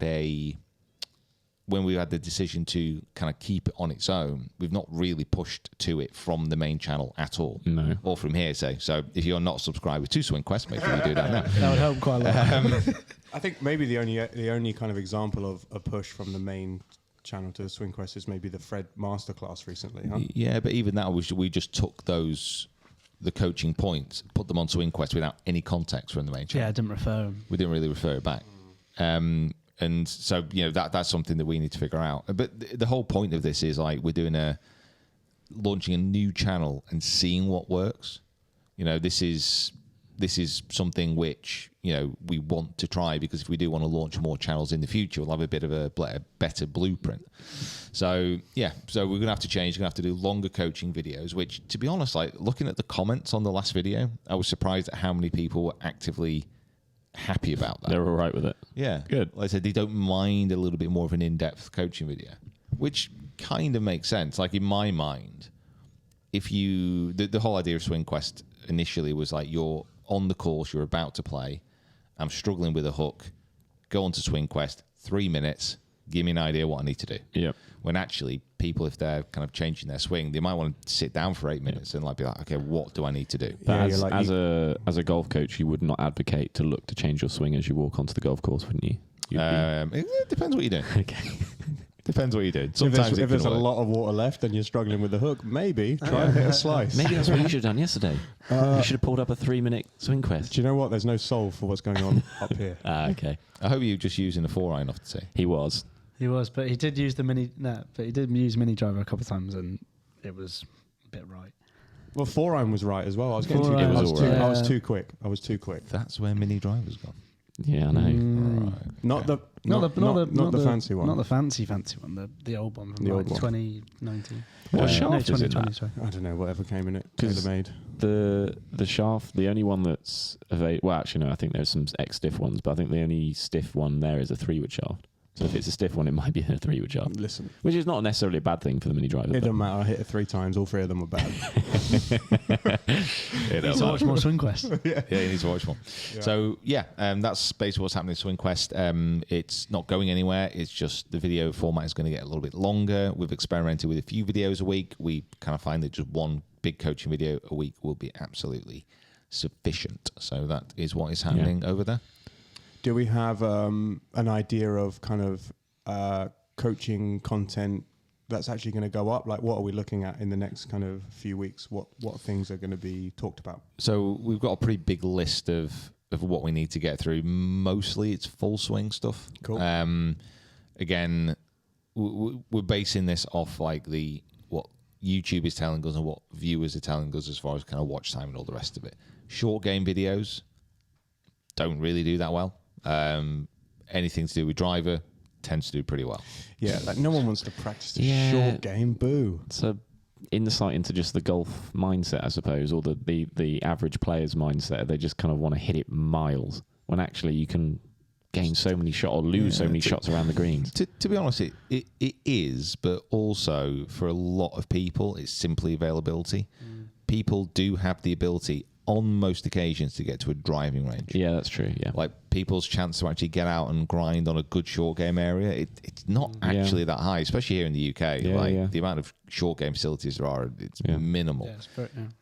S1: the decision to kind of keep it on its own, we've not really pushed to it from the main channel at all.
S3: No.
S1: Or from here, say. So if you're not subscribed to SwingQuest, make sure you do that now.
S5: That would help quite a lot.
S4: I think maybe the only kind of example of a push from the main channel to the SwingQuest is maybe the Fred masterclass recently, huh?
S1: Yeah, but even that we just took the coaching points, put them on SwingQuest without any context from the main channel.
S5: Yeah, I didn't refer him.
S1: We didn't really refer it back. And so, that's something that we need to figure out. But the whole point of this is like we're launching a new channel and seeing what works. This is something which, we want to try, because if we do want to launch more channels in the future, we'll have a bit of a better blueprint. So, we're going to have to change. We're going to have to do longer coaching videos, which, to be honest, like looking at the comments on the last video, I was surprised at how many people were actively happy about that.
S3: They're all right with it.
S1: Yeah.
S3: Good.
S1: Like I said, they don't mind a little bit more of an in-depth coaching video, which kind of makes sense. Like in my mind, if the whole idea of SwingQuest initially was like you're on the course, you're about to play, I'm struggling with a hook, go on to SwingQuest, 3 minutes, give me an idea what I need to do.
S3: Yeah.
S1: When actually people, if they're kind of changing their swing, they might want to sit down for 8 minutes and like be like, okay, what do I need to do?
S3: But
S4: Yeah,
S3: as a golf coach, you would not advocate to look to change your swing as you walk onto the golf course, wouldn't you?
S1: It depends what you're doing.
S3: Okay.
S1: Depends what you're doing.
S4: If
S1: Sometimes
S4: there's a
S1: work.
S4: lot of water left and you're struggling with the hook, maybe try and hit a slice.
S3: Maybe that's what you should have done yesterday. You should have pulled up a 3-minute swing quest.
S4: Do you know what? There's no solve for what's going on up here.
S3: Okay.
S1: I hope you're just using a 4-iron off the tee.
S3: He was.
S5: He was, but he did use mini driver a couple of times, and it was a bit right.
S4: Well, 4-iron was right as well. I was getting
S5: Four-iron
S3: was all right.
S4: I was too quick.
S1: That's where mini driver's gone.
S3: Yeah, I know.
S1: Right.
S4: Not the fancy one.
S5: Not the fancy one. The old one from
S4: The
S5: like
S4: old one.
S5: 2019.
S3: What shaft is in
S5: 2020,
S3: that?
S5: sorry.
S4: I don't know, whatever came in it.
S3: 'Cause
S4: Tailor-made.
S3: The shaft, the only one that's available. Well, actually, no. I think there's some stiff ones, but I think the only stiff one there is a 3-wood shaft. So if it's a stiff one, it might be a 3-wood shaft,
S4: Listen,
S3: which is not necessarily a bad thing for the mini driver.
S4: it
S3: but-
S4: doesn't matter. I hit it 3 times. All 3 of them were bad.
S1: You know,
S5: So watch more SwingQuest.
S1: yeah, you need to watch more.
S4: Yeah.
S1: So that's basically what's happening to SwingQuest. It's not going anywhere. It's just the video format is going to get a little bit longer. We've experimented with a few videos a week. We kind of find that just one big coaching video a week will be absolutely sufficient. So that is what is happening over there.
S4: Do we have an idea of kind of coaching content that's actually going to go up? Like, what are we looking at in the next kind of few weeks? What things are going to be talked about?
S1: So we've got a pretty big list of what we need to get through. Mostly it's full swing stuff.
S4: Cool.
S1: Again, we're basing this off like what YouTube is telling us and what viewers are telling us as far as kind of watch time and all the rest of it. Short game videos don't really do that well. Anything to do with driver tends to do pretty well.
S4: Yeah, like no one wants to practice the
S3: Yeah.
S4: short game. Boo.
S3: It's a insight into just the golf mindset, I suppose, or the average player's mindset. They just kind of want to hit it miles when actually you can gain so many shots or lose so many shots around the greens.
S1: To be honest, it is, but also for a lot of people, it's simply availability. People do have the ability on most occasions to get to a driving range.
S3: Yeah, that's true. Yeah.
S1: Like people's chance to actually get out and grind on a good short game area, it's not actually that high, especially here in the UK. The amount of short game facilities there are, it's minimal.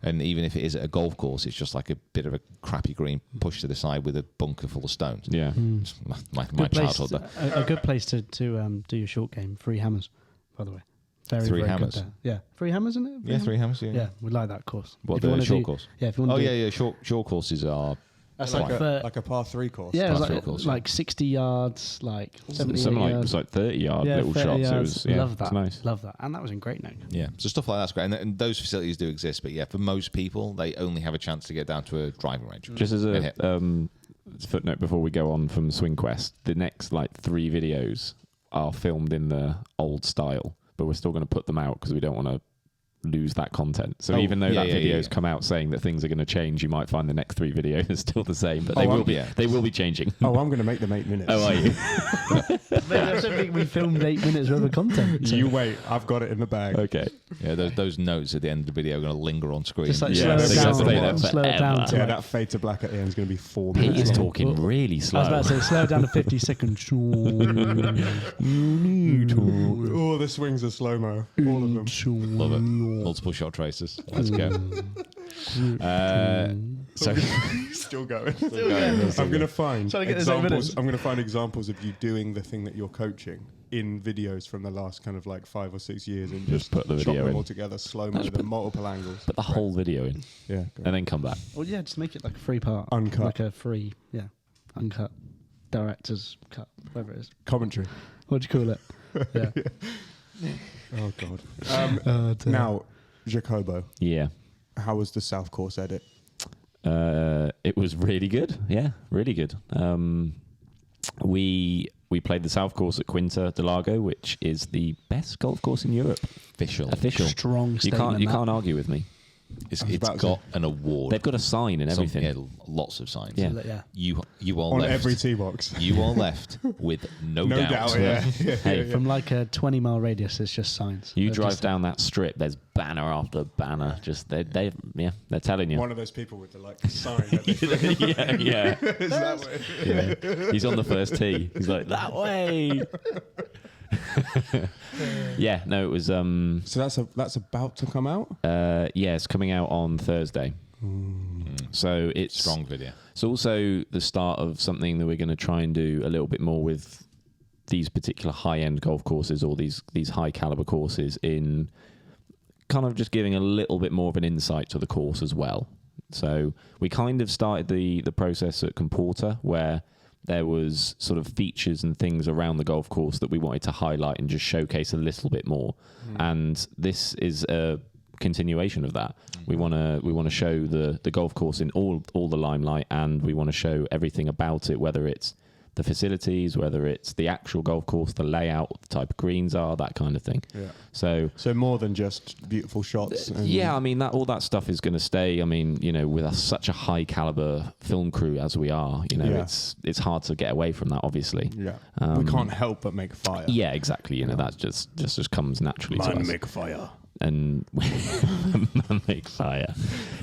S1: And even if it is at a golf course, it's just like a bit of a crappy green pushed to the side with a bunker full of stones.
S3: Yeah.
S1: It's my childhood.
S5: A good place to do your short game. Free hammers, by the way. Very,
S1: Three
S5: very
S1: hammers.
S5: Good there. Yeah, free hammers, isn't it?
S1: Yeah, three hammers.
S5: Yeah, we like that course.
S1: What,
S5: If you
S1: the
S5: wanna
S1: short
S5: do-
S1: course?
S5: Yeah, if you want to do,
S1: Short courses are.
S4: That's
S1: Fine.
S4: like a par 3 course.
S5: yeah, it was
S1: Par three
S5: like,
S1: course,
S5: like 60 yards, like 70
S3: Something like it
S5: yards.
S3: was like 30-yard
S5: Yeah,
S3: little
S5: 30
S3: shots. It
S5: yards.
S3: was
S5: Love that.
S3: It's nice.
S5: Love that. And that was in Great Neck.
S1: Yeah, so stuff like that's great, and those facilities do exist. But yeah, for most people, they only have a chance to get down to a driving range.
S3: Just as
S1: And
S3: a
S1: hit.
S3: footnote before we go on from Swing Quest, the next like 3 videos are filmed in the old style, but we're still going to put them out because we don't want to lose that content. So even though that video's come out saying that things are going to change, you might find the next 3 videos still the same, but they will be changing.
S4: Oh, I'm going to make them 8 minutes.
S3: Oh, are you?
S5: Maybe I don't think we filmed 8 minutes worth of content. So.
S4: You wait. I've got it in the bag.
S3: Okay.
S1: Yeah, those notes at the end of the video are going to linger on screen.
S5: Just like
S3: Yeah,
S5: slow
S3: they
S5: it
S3: gotta
S5: down.
S3: stay there
S5: Slow it down.
S3: forever.
S5: To
S4: Yeah,
S5: like,
S4: that fade to black at the end is going to be 4
S3: Pete
S4: minutes.
S3: is
S4: long.
S3: talking really slow.
S5: I was about to say, slow it down to 50 seconds.
S4: Oh, the swings are slow-mo. All of them.
S1: Love it. Multiple shot traces. Let's go. So
S4: Still going.
S5: going.
S4: I'm going to find
S5: Trying to get this 8 minutes.
S4: examples. I'm going to find examples of you doing the thing that you're coaching in videos from the last kind of like 5 or 6 years, and just
S3: put the
S4: chop
S3: video
S4: them
S3: in.
S4: all together, slow-mo with multiple angles.
S3: Put the whole video in
S4: Yeah.
S3: and then come back.
S5: Well, yeah, just make it like a free part.
S4: Uncut.
S5: Like a free, uncut director's cut, whatever it is.
S4: Commentary.
S5: What do you call it? Yeah.
S4: Oh God. Now, Jacobo,
S3: Yeah.
S4: how was the South Course edit?
S3: It was really good. Yeah, really good. We played the South Course at Quinta del Lago, which is the best golf course in Europe. Official.
S5: Strong
S3: You
S5: statement.
S3: can't argue with me.
S1: it's
S4: about
S1: got an award.
S3: They've got a sign and everything.
S1: Lots of signs.
S3: Yeah.
S5: Yeah.
S1: You all
S4: On
S1: left.
S4: every tee box.
S1: You all left with no doubt.
S4: Yeah.
S3: Hey,
S5: From like a 20-mile radius, it's just signs.
S3: you
S5: They're
S3: drive
S5: just-
S3: down that strip, there's banner after banner. Just they're telling you.
S4: One of those people with the like sign. That they
S3: yeah.
S4: is that way.
S3: Yeah. He's on the first tee. He's like, that way. Yeah, no, it was
S4: So that's about to come out.
S3: it's coming out on Thursday. So it's
S1: Strong video.
S3: It's also the start of something that we're going to try and do a little bit more with these particular high-end golf courses or these high-caliber courses, in kind of just giving a little bit more of an insight to the course as well. So we kind of started the process at Comporta, where there was sort of features and things around the golf course that we wanted to highlight and just showcase a little bit more. And this is a continuation of that. We want to show the golf course in all the limelight, and we want to show everything about it, whether it's the facilities, whether it's the actual golf course, the layout, what the type of greens are, that kind of thing.
S4: Yeah.
S3: So
S4: more than just beautiful shots. And
S3: yeah, I mean, all that stuff is going to stay. I mean, with such a high caliber film crew as we are, it's hard to get away from that, obviously.
S4: Yeah. We can't help but make fire.
S3: Yeah, exactly. That just comes naturally to us.
S4: make fire.
S3: and make fire.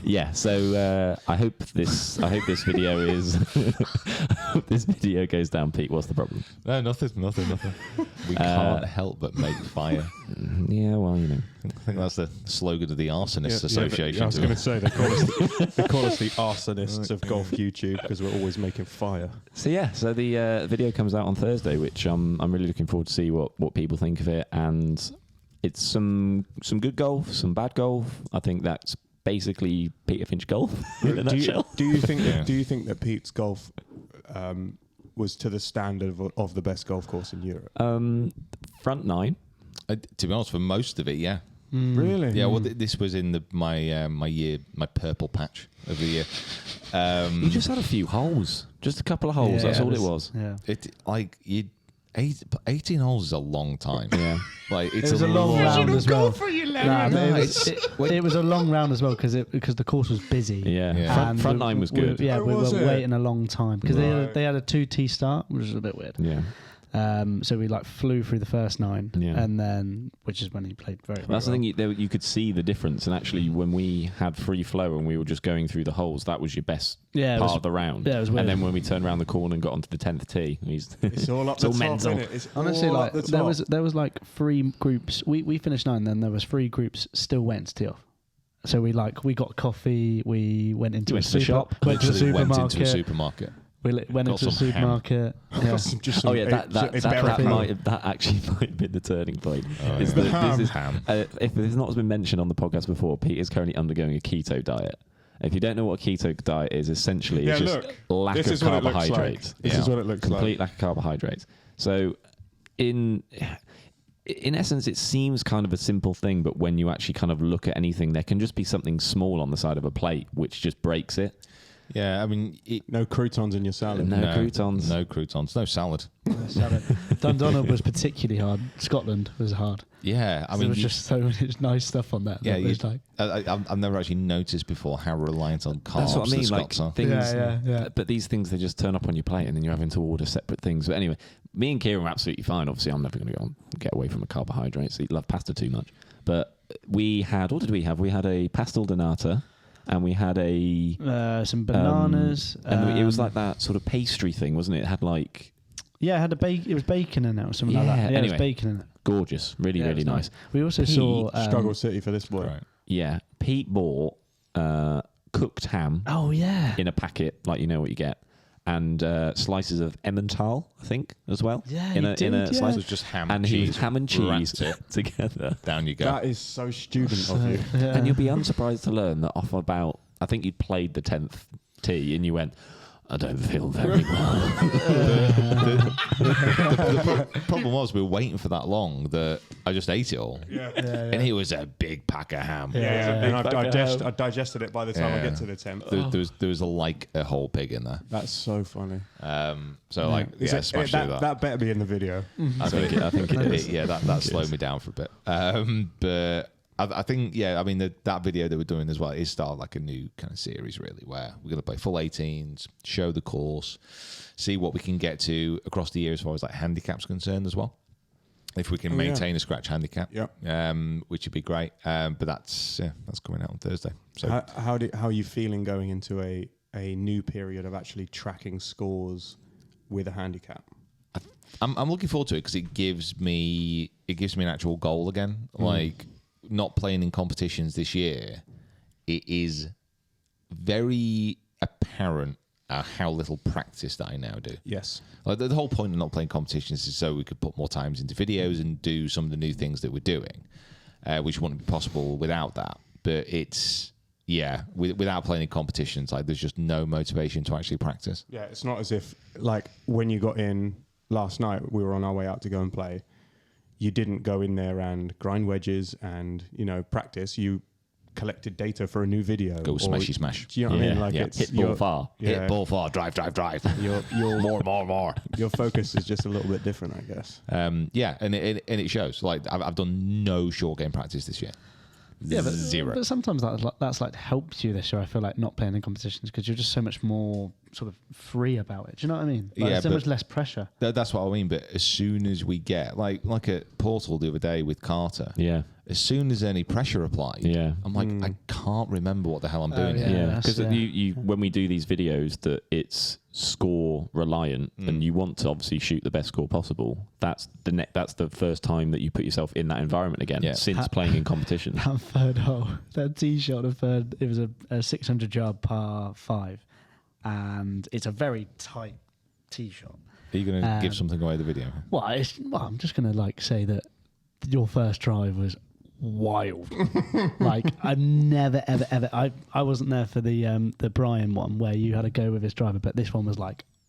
S3: Yeah. So I hope this video is. I hope this video goes down. Pete, what's the problem?
S1: No, nothing. We can't help but make fire.
S3: Yeah, well, you know.
S1: I think that's the slogan of the Arsonists Association.
S4: I was going to say they call us the arsonists of golf YouTube because we're always making fire.
S3: So the video comes out on Thursday, which I'm really looking forward to see what people think of it, and it's some good golf, some bad golf. I think that's basically Peter Finch golf in a nutshell.
S4: Do you think that Pete's golf was to the standard of the best golf course in Europe?
S3: Front nine.
S1: To be honest, for most of it, yeah.
S4: Really?
S1: Yeah, well, this was in my purple patch of the year.
S3: You just had a few holes, just a couple of holes. That's all it was.
S5: Yeah.
S1: 18 holes is a long time.
S3: Yeah,
S1: like
S5: It was a long round as well. It was a long round as well because the course was busy.
S3: Yeah.
S5: And
S3: Front nine was good.
S5: we were
S4: Was it?
S5: waiting a long time because
S4: Right.
S5: they had a 2T start, which was a bit weird.
S3: Yeah.
S5: So we flew through the first 9,
S3: Yeah.
S5: and then which is when he played very.
S3: That's
S5: well.
S3: the thing. You could see the difference, and actually, when we had free flow and we were just going through the holes, that was your best part of the round.
S5: Yeah, it was weird.
S3: And then when we turned around the corner and got onto the 10th tee,
S4: It's all up the top,
S3: mental.
S4: innit? It's
S5: Honestly,
S4: all up the top.
S5: there was 3 groups. We finished 9, then there was 3 groups still waiting to tee off. So we got coffee. We went into
S3: went to the shop.
S5: Went to the
S1: Literally went
S5: supermarket.
S1: into a supermarket.
S5: We went
S1: Got
S5: into a
S1: some ham.
S5: supermarket. Yeah.
S3: Oh yeah, that
S4: American.
S3: actually might have been the turning point.
S1: Oh,
S3: Is
S1: yeah.
S3: that this is
S1: Ham.
S3: if it's not been mentioned on the podcast before, Pete is currently undergoing a keto diet. If you don't know what a keto diet is, essentially it's just lack
S4: this
S3: of
S4: is what it looks like.
S3: carbohydrates.
S4: This is what it looks
S3: Complete
S4: like.
S3: lack of carbohydrates. So in essence, it seems kind of a simple thing, but when you actually kind of look at anything, there can just be something small on the side of a plate which just breaks it.
S1: Yeah, I mean,
S4: No croutons in your salad.
S3: No croutons.
S1: no croutons, no salad.
S5: Dundonald was particularly hard. Scotland was hard.
S1: Yeah, I
S5: There
S1: mean,
S5: was just so much nice stuff on that.
S1: yeah,
S5: It was
S1: I've never actually noticed before how reliant on carbs
S3: That's what I mean.
S1: the
S3: Like
S1: Scots are.
S3: things,
S5: Yeah.
S3: But these things they just turn up on your plate, and then you're having to order separate things. But anyway, me and Kieran were absolutely fine. Obviously, I'm never going to go and get away from a carbohydrate. So you love pasta too much. But we had, what did we have? We had a pastel donata, and we had a
S5: some bananas.
S3: and it was like that sort of pastry thing, wasn't it? It had like
S5: it had it was bacon in it or something like
S3: Yeah,
S5: that. Yeah,
S3: anyway.
S5: it was bacon in it.
S3: gorgeous, really,
S5: Yeah, it
S3: really
S5: was
S3: nice.
S5: We also
S3: Pete
S5: saw
S4: Struggle City for this boy.
S1: Right.
S3: Yeah, Pete bought cooked ham
S5: Oh yeah.
S3: in a packet, like you know what you get, and slices of Emmental, I think, as well.
S5: Yeah,
S3: in
S5: he
S3: a
S5: did, yeah.
S3: slice
S1: So it's just ham
S3: and
S1: and
S3: he
S1: cheese.
S3: ham and cheese
S1: wrapped it.
S3: together.
S1: Down you go.
S4: That is so student of you.
S5: Yeah.
S3: And you'll be unsurprised to learn that off about, I think you'd played the 10th tee and you went, I don't feel very well.
S1: The problem was we were waiting for that long that I just ate it all. And it was a big pack of ham.
S4: And I digested it by the time I get to the 10th.
S1: There was a whole pig in there.
S4: That's so funny.
S1: Smash through that.
S4: That better be in the video.
S3: I think it is.
S1: That slowed me down for a bit. But I think, I mean, that video that we're doing as well is start like a new kind of series, really, where we're going to play full 18s, show the course, see what we can get to across the year as far as like handicap's concerned as well. If we can maintain a scratch handicap, which would be great. But that's coming out on Thursday. So
S4: How are you feeling going into a new period of actually tracking scores with a handicap?
S1: I'm looking forward to it because it gives me an actual goal again. Like not playing in competitions this year, it is very apparent how little practice that I now do.
S4: Yes.
S1: Like the whole point of not playing competitions is so we could put more times into videos and do some of the new things that we're doing, which wouldn't be possible without that. But it's without playing in competitions, like there's just no motivation to actually practice.
S4: Yeah, it's not as if like when you got in last night, we were on our way out to go and play. You didn't go in there and grind wedges and practice. You collected data for a new video.
S1: Go smashy smash.
S4: Do you know what I mean? Like it's
S3: hit ball far.
S1: Hit ball far, drive.
S4: Your
S1: more.
S4: Your focus is just a little bit different, I guess.
S1: And it shows. Like I've done no short game practice this year.
S5: Yeah, but
S1: Zero.
S5: But sometimes that's like helped you this year. I feel like not playing in competitions because you're just so much more sort of free about it. Do you know what I mean? Like, there's so much less pressure.
S1: That's what I mean. But as soon as we get like at Portal the other day with Carter,
S3: Yeah.
S1: as soon as any pressure applied, I'm like, I can't remember what the hell I'm doing here.
S3: Yeah, because you when we do these videos that it's score reliant and you want to obviously shoot the best score possible, that's the first time that you put yourself in that environment again since playing in competition.
S5: That third hole, that tee shot of third, it was a 600 yard par 5, and it's a very tight tee shot.
S1: Are you going to give something away the video?
S5: Well, I'm just going to say that your first drive was wild. I've never ever I wasn't there for the Brian one where you had to go with his driver, but this one was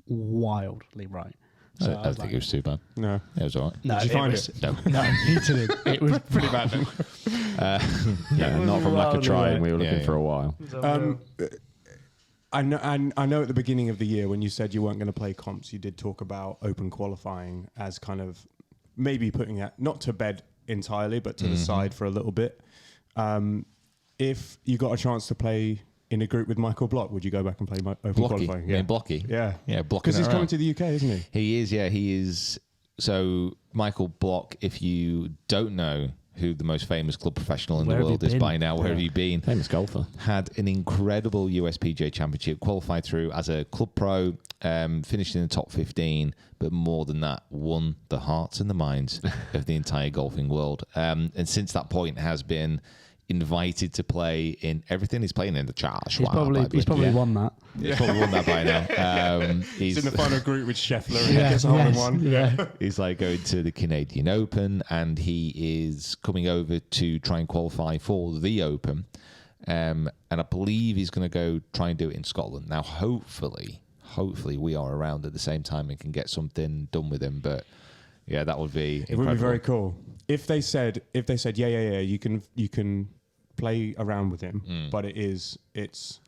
S5: wildly right. So
S1: I don't think it was too bad.
S4: No,
S1: it was all right.
S5: No,
S4: did you find it?
S1: No,
S5: he didn't. It was
S4: pretty bad then.
S3: Not from lack of trying. We were looking for a while.
S4: I know at the beginning of the year when you said you weren't going to play comps, you did talk about open qualifying as kind of maybe putting that not to bed entirely, but to the side for a little bit. If you got a chance to play in a group with Michael Block, would you go back and play open qualifying?
S1: Yeah, Blocky.
S4: Yeah,
S1: Blocky.
S4: Because he's coming to the UK, isn't he?
S1: He is. Yeah, he is. So Michael Block, if you don't know who the most famous club professional in the world is by now, where have you been?
S3: Famous golfer.
S1: Had an incredible USPGA Championship, qualified through as a club pro, finished in the top 15, but more than that, won the hearts and the minds of the entire golfing world. And since that point has been invited to play in everything. He's playing in the Charles Schwab.
S5: He's probably won that.
S1: He's probably won that by now.
S4: He's in the final group with Scheffler and gets a hole in one.
S5: Yeah.
S1: He's like going to the Canadian Open, and he is coming over to try and qualify for the Open. And I believe he's going to go try and do it in Scotland. Now, hopefully we are around at the same time and can get something done with him. But yeah, that would be incredible.
S4: It would be very cool if they said yeah, you can play around with him, but it's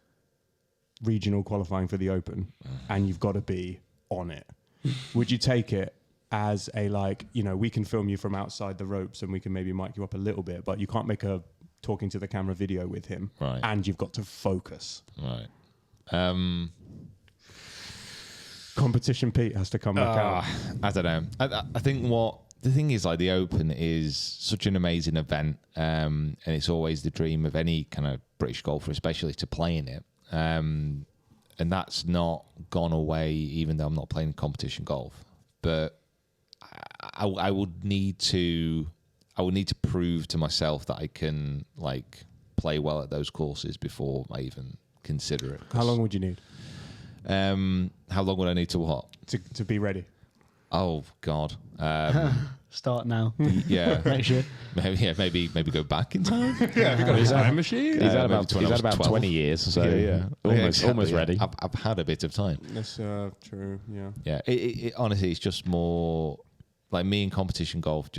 S4: regional qualifying for the Open, and you've got to be on it. Would you take it as a we can film you from outside the ropes and we can maybe mic you up a little bit, but you can't make a talking to the camera video with him,
S1: right?
S4: And you've got to focus,
S1: right?
S4: Competition Pete has to come back out.
S1: I don't know. I think what the thing is, like, the Open is such an amazing event, and it's always the dream of any kind of British golfer, especially to play in it. And that's not gone away, even though I'm not playing competition golf. But I would need to prove to myself that I can play well at those courses before I even consider it.
S4: How long would you need?
S1: How long would I need to what?
S4: To be ready?
S1: Oh God!
S5: Start now.
S1: Yeah,
S5: next year.
S1: Maybe go back in time.
S4: Is that a machine?
S3: He's had about 20 years, so almost ready.
S1: I've had a bit of time.
S4: That's true. Yeah.
S1: Yeah. It honestly, it's just more like me in competition golf.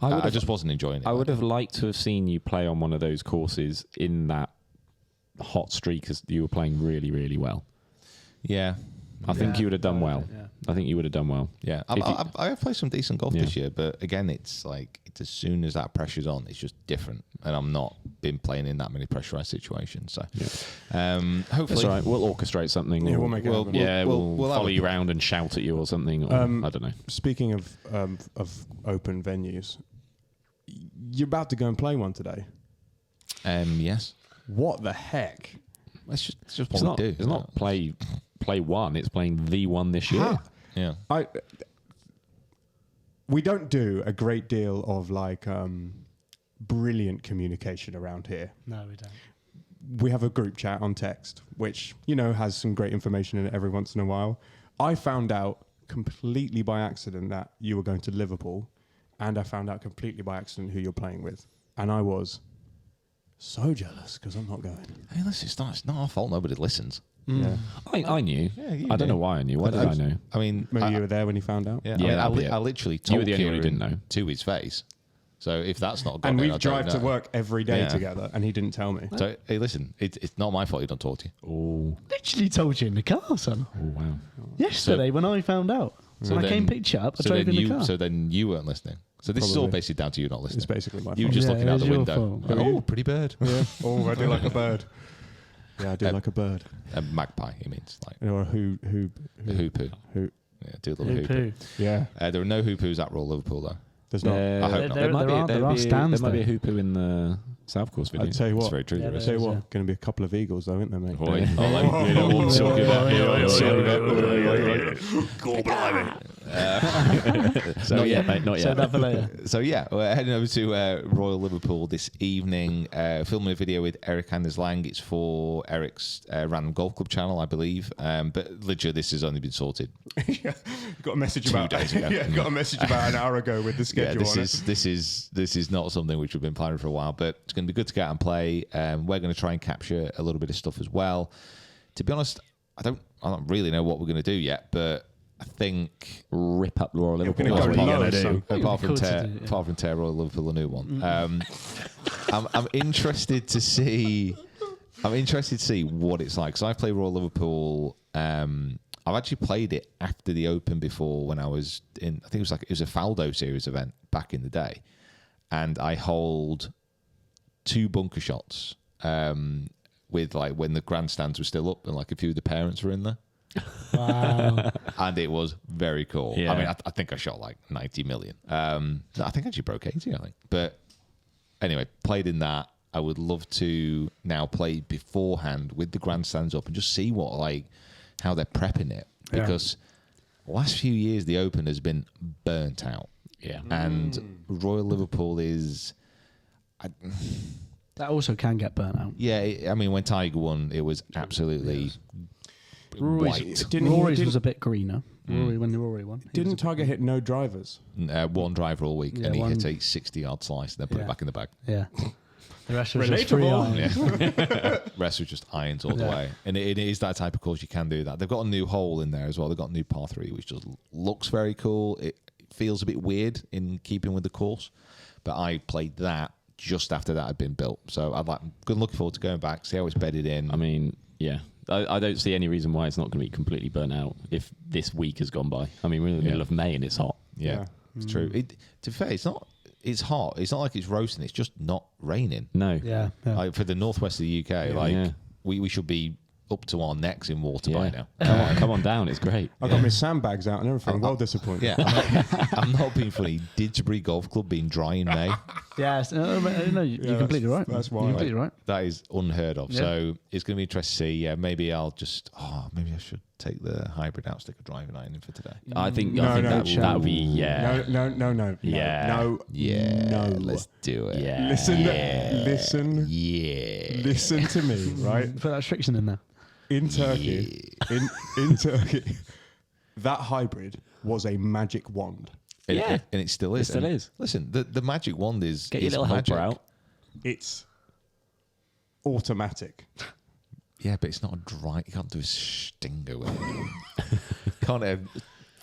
S1: I just wasn't enjoying it.
S3: I would have liked to have seen you play on one of those courses in that hot streak, as you were playing really, really well.
S1: Yeah.
S3: I think you would have done well. Yeah. I think you would have done well.
S1: Yeah. I have played some decent golf this year, but again, it's as soon as that pressure's on, it's just different. And I'm not been playing in that many pressurized situations. So hopefully.
S3: That's all right. We'll orchestrate something.
S4: Yeah, we'll make it happen.
S3: We'll follow you around and shout at you or something. Or, I don't know.
S4: Speaking of open venues, you're about to go and play one today.
S1: Yes.
S4: What the heck?
S1: It's just what we do.
S3: It's not play one. It's playing the one this year.
S1: Yeah.
S4: We don't do a great deal of brilliant communication around here.
S5: No, we don't.
S4: We have a group chat on text, which, has some great information in it every once in a while. I found out completely by accident that you were going to Liverpool, and I found out completely by accident who you're playing with. And I was so jealous because I'm not going.
S1: Hey, listen, it's not our fault nobody listens.
S4: Yeah.
S3: I knew.
S1: Yeah,
S3: I don't know why I knew. Why did I know?
S1: I mean,
S4: maybe you were there when you found out.
S1: Yeah, I literally told
S3: you were the only one who
S1: Kieran
S3: didn't know
S1: to his face. So if that's not gone,
S4: and we
S1: I don't
S4: drive to
S1: know.
S4: work every day together, and he didn't tell me.
S1: So hey, listen, it's not my fault you don't talk to you.
S3: Oh,
S5: Literally told you in the car, son.
S3: oh wow.
S5: Yesterday when I found out.
S1: So
S5: when I came picked you up, I drove in the car.
S1: So then you weren't listening. So this is all
S4: Probably.
S1: basically down to you not listening.
S4: It's basically my fault.
S1: You were just looking out the
S5: it was your
S1: window.
S5: fault.
S1: Like, oh, pretty bird.
S4: Yeah. Oh, I do like a bird. Yeah, I do like a bird.
S1: A magpie, he means.
S4: Or a who.
S1: A hoopoo.
S4: Who.
S1: Yeah, do a little hoopoo.
S5: Poo.
S4: Yeah.
S1: There are no hoopoos at Royal Liverpool, though.
S4: There's not.
S1: I hope not.
S5: There are stands
S3: There might be a
S5: though.
S3: hoopoo in the South Course video.
S4: I'd tell you
S1: That's
S4: what.
S1: very true.
S5: Yeah,
S1: there is.
S4: Tell you
S5: is,
S4: what,
S5: yeah.
S4: going to be a couple of eagles, though, isn't there, mate?
S1: Boy, you know what I'm talking about.
S3: Not yet, mate. Not
S5: Save
S3: yet.
S5: that for later.
S1: So yeah, we're heading over to Royal Liverpool this evening, filming a video with Erik Andres Lang. It's for Eric's Random Golf Club channel, I believe. But literally, this has only been sorted.
S4: Got a message
S1: 2
S4: about
S1: days ago.
S4: yeah, got a message about an hour ago with the
S1: Yeah,
S4: schedule on it.
S1: this is not something which we've been planning for a while, but it's going to be good to get out and play. We're going to try and capture a little bit of stuff as well. To be honest, I don't really know what we're going to do yet, but I think
S3: Rip up Royal Liverpool.
S4: gonna go
S3: That's what you're
S4: low,
S3: gonna
S4: son.
S3: do.
S1: apart from
S5: cool to
S1: tear,
S5: do, yeah.
S1: apart from tear Royal Liverpool a new one. I'm interested to see. I'm interested to see what it's like. So I play Royal Liverpool. I've actually played it after the Open before when I was in. I think it was a Faldo Series event back in the day, and I hold 2 bunker shots with like when the grandstands were still up and like a few of the parents were in there.
S5: Wow.
S1: And it was very cool.
S3: Yeah.
S1: I mean, I think I shot like 90 million. I think I actually broke 80, I think. But anyway, played in that. I would love to now play beforehand with the grandstands up and just see how they're prepping it.
S5: Yeah.
S1: Because the last few years, the Open has been burnt out.
S3: Yeah.
S1: And Royal Liverpool is...
S5: That also can get burnt out.
S1: I mean, when Tiger won, it was absolutely white.
S5: Rory's was a bit greener. When Rory won.
S4: Didn't Tiger hit no drivers?
S1: One driver all week,
S5: Yeah,
S1: and he
S5: one-
S1: hit a 60-yard slice and then put it back in the bag.
S5: Yeah. The rest was just free
S4: Relatable.
S5: iron.
S1: Rest was just irons all the way. And it is that type of course you can do that. They've got a new hole in there as well. They've got a new par 3, which just looks very cool. It feels a bit weird in keeping with the course. But I played that just after that had been built. So I'm looking forward to going back, see how it's bedded in.
S3: I mean, yeah. I don't see any reason why it's not going to be completely burnt out if this week has gone by. I mean, we're in the middle of May and it's hot.
S1: Yeah, it's true. To be fair, it's hot. It's not like it's roasting. It's just not raining.
S3: No.
S5: Yeah.
S1: Like for the northwest of the UK,
S3: Yeah.
S1: we should be up to our necks in water by now.
S3: Come on down. It's great.
S4: I got my sandbags out and everything. Well disappointed.
S1: Yeah, I'm not being funny. Didsbury Golf Club being dry in May,
S5: Yes. No, you're completely right.
S4: that's
S5: You're
S4: wild.
S5: completely right.
S1: that is unheard of.
S5: Yeah.
S1: So it's going to be interesting to see. Yeah, maybe I should take the hybrid out, stick a driving iron in for today.
S3: I think
S4: No,
S3: that would be
S4: No.
S3: Yeah.
S4: No.
S1: Yeah,
S4: No.
S1: let's do it.
S3: Yeah.
S4: Listen to me, right?
S5: Put that restriction in there.
S4: In Turkey, in Turkey, that hybrid was a magic wand.
S1: And,
S3: Yeah.
S1: and it still is.
S3: It still
S1: And
S3: is.
S1: Listen, the magic wand is
S3: Get your
S1: is
S3: little
S1: magic.
S3: helper out.
S4: It's automatic.
S1: Yeah, but it's not a dry. You can't do a stinger with it. Can't have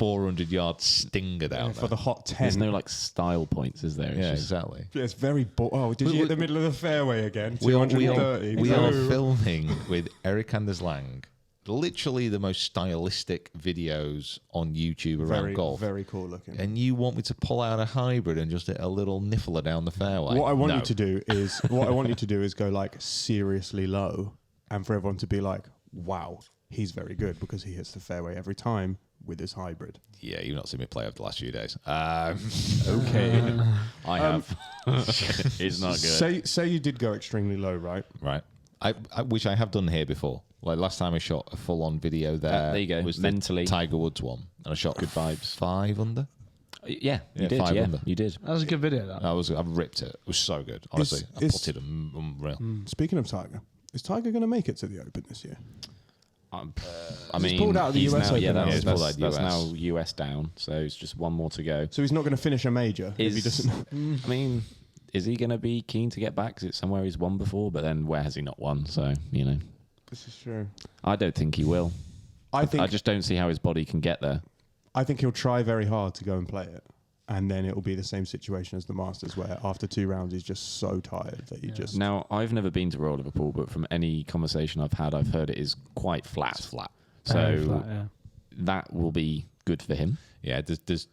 S1: 400-yard stinger down
S4: For the hot 10.
S3: There's no like style points, is there? It's
S1: Yeah,
S3: just,
S1: exactly.
S4: Yeah, it's very Oh, did you hit the middle of the fairway again?
S1: We are
S4: 230.
S1: filming with Erik Andres Lang. Literally the most stylistic videos on YouTube around
S4: very,
S1: golf.
S4: very cool looking.
S1: And you want me to pull out a hybrid and just hit a little niffler down the fairway?
S4: What I want
S1: No.
S4: you to do is go like seriously low, and for everyone to be like, "Wow, he's very good because he hits the fairway every time with his hybrid."
S1: Yeah, you've not seen me play over the last few days.
S3: okay. I have. It's not good.
S4: Say you did go extremely low, right?
S1: Right. Which I have done here before. Like last time I shot a full-on video there.
S3: There you go.
S1: Was the
S3: Mentally.
S1: Tiger Woods one. And I shot
S3: Good vibes.
S1: 5 under.
S3: Yeah, you
S1: Yeah,
S3: did.
S1: 5
S3: Yeah,
S1: under.
S3: you did.
S5: That was a good video. That.
S1: I ripped it. It was so good. Honestly, I
S4: is-
S1: putted unreal.
S4: Speaking of Tiger, is Tiger going to make it to the Open this year?
S3: I
S4: He's
S3: mean,
S4: pulled out of the
S3: he's
S4: US
S3: now,
S4: Open
S3: yeah,
S4: now.
S3: that's,
S1: He's pulled
S3: that's,
S1: out
S3: that's
S1: US.
S3: now US down, so it's just one more to go.
S4: So he's not going to finish a major if he doesn't.
S3: I mean, is he going to be keen to get back? Because it's somewhere he's won before, but then where has he not won? So, you know,
S4: This is true.
S3: I don't think he will.
S4: I think
S3: I just don't see how his body can get there.
S4: I think he'll try very hard to go and play it, and then it will be the same situation as the Masters, where after 2 rounds he's just so tired that he just.
S3: Now, I've never been to Royal Liverpool, but from any conversation I've had, I've heard it is quite flat.
S1: It's flat.
S3: So
S5: Very flat, yeah.
S3: that will be good for him.
S1: Yeah, there's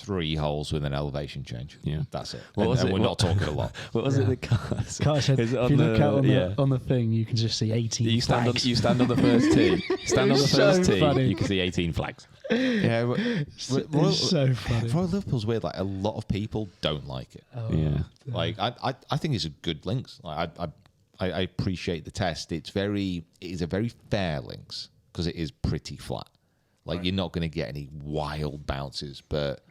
S1: 3 holes with an elevation change.
S3: Yeah.
S1: That's it.
S3: What was
S1: and
S3: it?
S1: we're not talking a lot.
S3: What was it that Carl
S5: said,
S3: Is it
S5: if you look out
S3: yeah.
S5: on the thing, you can just see 18
S3: You stand on
S5: flags.
S3: you stand on the first tee. Stand on the
S5: It's
S3: first
S5: so
S3: tee.
S5: funny.
S3: You can see 18 flags.
S1: Yeah,
S5: It's so funny.
S1: Royal Liverpool's weird. Like, a lot of people don't like it.
S3: Yeah.
S1: Like, I think it's a good links. Like, I appreciate the test. It is a very fair links because it is pretty flat. Like, you're not going to get any wild bounces, but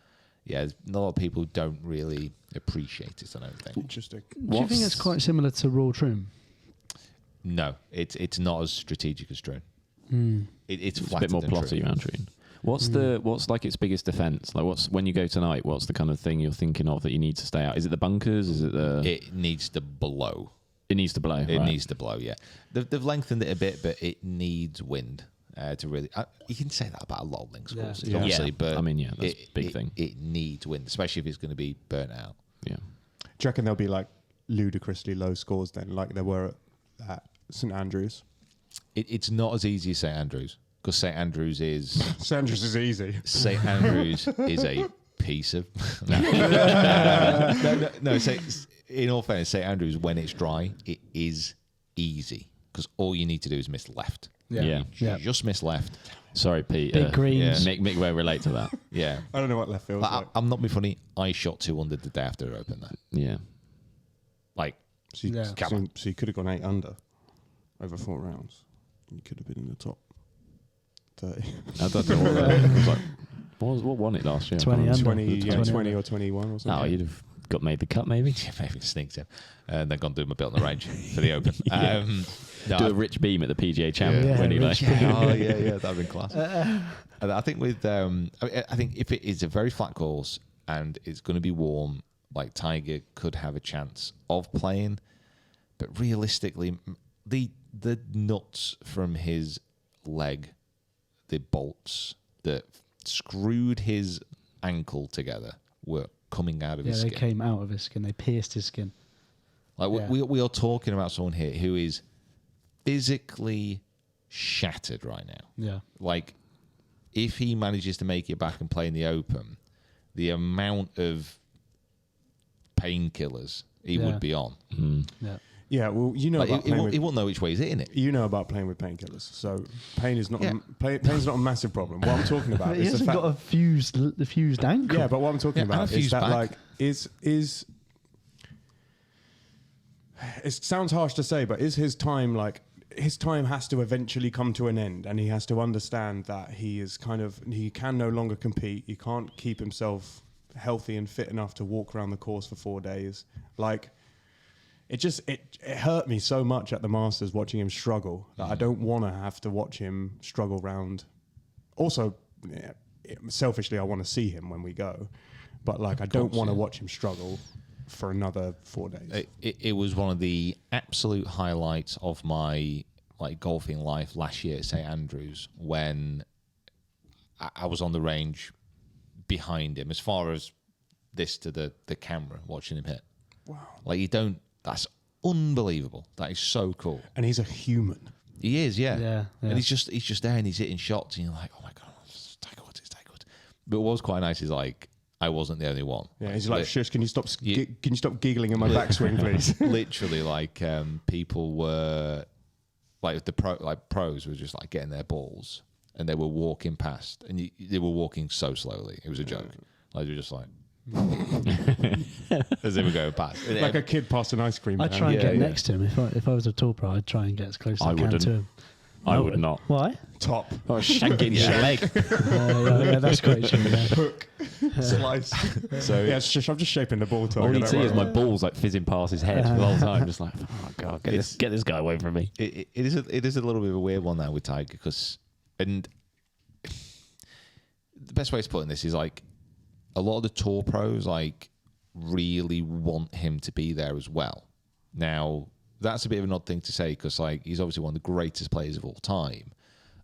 S1: yeah, a lot of people don't really appreciate it. I don't think.
S4: Interesting.
S5: Do you think it's quite similar to Raw Trim?
S1: No, it's not as strategic as Troon. It's
S3: a
S1: flatter
S3: bit more
S1: than
S3: plotty
S1: Troon.
S3: around Troon. What's like its biggest defense? Like, when you go tonight, what's the kind of thing you're thinking of that you need to stay out? Is it the bunkers? Is it the?
S1: It needs to blow.
S3: It needs to blow.
S1: It
S3: right.
S1: needs to blow. Yeah, they've lengthened it a bit, but it needs wind to really. You can say that about a lot of links courses,
S5: Yeah.
S1: obviously,
S3: Yeah.
S1: but
S3: I mean, yeah, that's a big thing.
S1: It needs wind, especially if it's going to be burnt out.
S3: Yeah.
S4: Do you reckon there'll be like ludicrously low scores then, like there were at St Andrews?
S1: It's not as easy as St Andrews because St Andrews is
S4: St Andrews is easy.
S1: St Andrews is a piece of no. So in all fairness, St Andrews when it's dry, it is easy because all you need to do is miss left.
S3: Yeah.
S5: Yeah.
S1: Just miss left.
S3: Sorry, Pete.
S5: Big greens.
S3: Mick will relate to that.
S1: Yeah.
S4: I don't know what left feels like.
S1: I'm not being funny. I shot 200 the day after I opened that.
S3: Yeah.
S1: Like,
S4: So you,
S5: Yeah.
S4: so you could have gone 8 under over 4 rounds. You could have been in the top 30.
S3: I don't know what that was like. What won it last year?
S5: 20 under.
S4: 20 or 21 or something.
S3: Oh, you'd have got made the cut maybe.
S1: yeah, maybe sneaked in. And then gone do my bit on the range for the Open.
S3: Yeah.
S1: No,
S3: Do a rich beam at the PGA Champion.
S5: Yeah,
S3: when he
S5: rich
S3: like,
S1: oh yeah, that'd been class. And I think with I think if it is a very flat course and it's going to be warm, like Tiger could have a chance of playing, but realistically, the nuts from his leg, the bolts that screwed his ankle together were coming out of
S5: Yeah,
S1: his
S5: they
S1: skin.
S5: came out of his skin. They pierced his skin.
S1: Like
S5: Yeah.
S1: we are talking about someone here who is physically shattered right now.
S5: Yeah.
S1: Like, if he manages to make it back and play in the Open, the amount of painkillers he
S5: Yeah.
S1: would be on.
S5: Yeah.
S4: Yeah, well, you know
S1: Like,
S4: about
S1: he
S4: playing with,
S1: won't know which way he's hitting it.
S4: you know about playing with painkillers. So pain is not
S1: Yeah.
S4: pain's not a massive problem. What I'm talking about
S5: But he
S4: is the
S5: hasn't
S4: fact.
S5: got a fused ankle.
S4: Yeah, but what I'm talking
S1: Yeah, and
S4: about
S1: a
S4: is
S1: fused
S4: that
S1: back.
S4: like is it sounds harsh to say, but is his time like his time has to eventually come to an end, and he has to understand that he is he can no longer compete. He can't keep himself healthy and fit enough to walk around the course for 4 days. Like it hurt me so much at the Masters watching him struggle that I don't want to have to watch him struggle round. Also, yeah, selfishly, I want to see him when we go, but like I don't want to watch him struggle for another 4 days.
S1: It was one of the absolute highlights of my golfing life last year at St Andrews when I was on the range behind him, as far as this to the camera, watching him hit.
S4: Wow.
S1: Like, you don't. That's unbelievable. That is so cool.
S4: And he's a human.
S1: He is, yeah.
S5: Yeah.
S1: And he's just there and he's hitting shots and you're like, oh my god, it's Tiger Woods. But what was quite nice is like I wasn't the only one.
S4: Yeah, he's like,
S1: Lit-
S4: shush, can you stop
S1: Yeah.
S4: can you stop giggling in my backswing, please?
S1: literally, like people were like pros were just like getting their balls and they were walking past and they were walking so slowly. It was a joke. Like, they were just like as they were going past.
S4: Like a kid past an ice cream
S5: I'd
S4: van.
S5: try and
S1: Yeah,
S5: get
S1: yeah.
S5: next to him. If I was a tour pro, I'd try and get as close as
S3: I
S5: I can
S3: wouldn't.
S5: to him.
S3: I would not.
S5: Why?
S4: Top.
S3: Oh, shanking your leg.
S5: Yeah, that's quite true. Yeah.
S4: Hook. Slice.
S1: So
S4: Yeah, it's just, I'm just shaping the ball
S3: All
S4: target.
S3: he'd see is my balls like fizzing past his head the whole time. Just like, oh god, get this guy away from me.
S1: it is a little bit of a weird one now with Tiger because, and the best way of putting this is like a lot of the tour pros like really want him to be there as well. Now that's a bit of an odd thing to say because like he's obviously one of the greatest players of all time.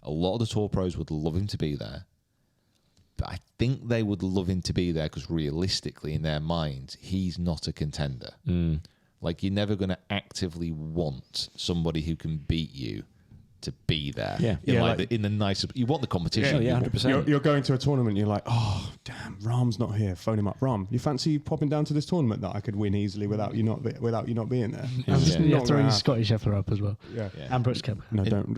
S1: A lot of the tour pros would love him to be there, but I think they would love him to be there because realistically in their minds he's not a contender. Like, you're never going to actively want somebody who can beat you to be there.
S3: Yeah.
S1: In
S4: Yeah,
S1: like
S4: like-
S1: in the nicest. You want the competition.
S3: Yeah,
S1: You want-
S3: 100%.
S4: You're going to a tournament, you're like, oh, damn, Ram's not here. Phone him up. Ram, you fancy popping down to this tournament that I could win easily without you not being there?
S5: And
S3: Yeah.
S5: you're
S4: Not
S5: throwing
S4: gonna
S5: Scotty Scheffler up as well.
S4: Yeah.
S1: Yeah.
S5: And Brooks Koepka.
S4: No, don't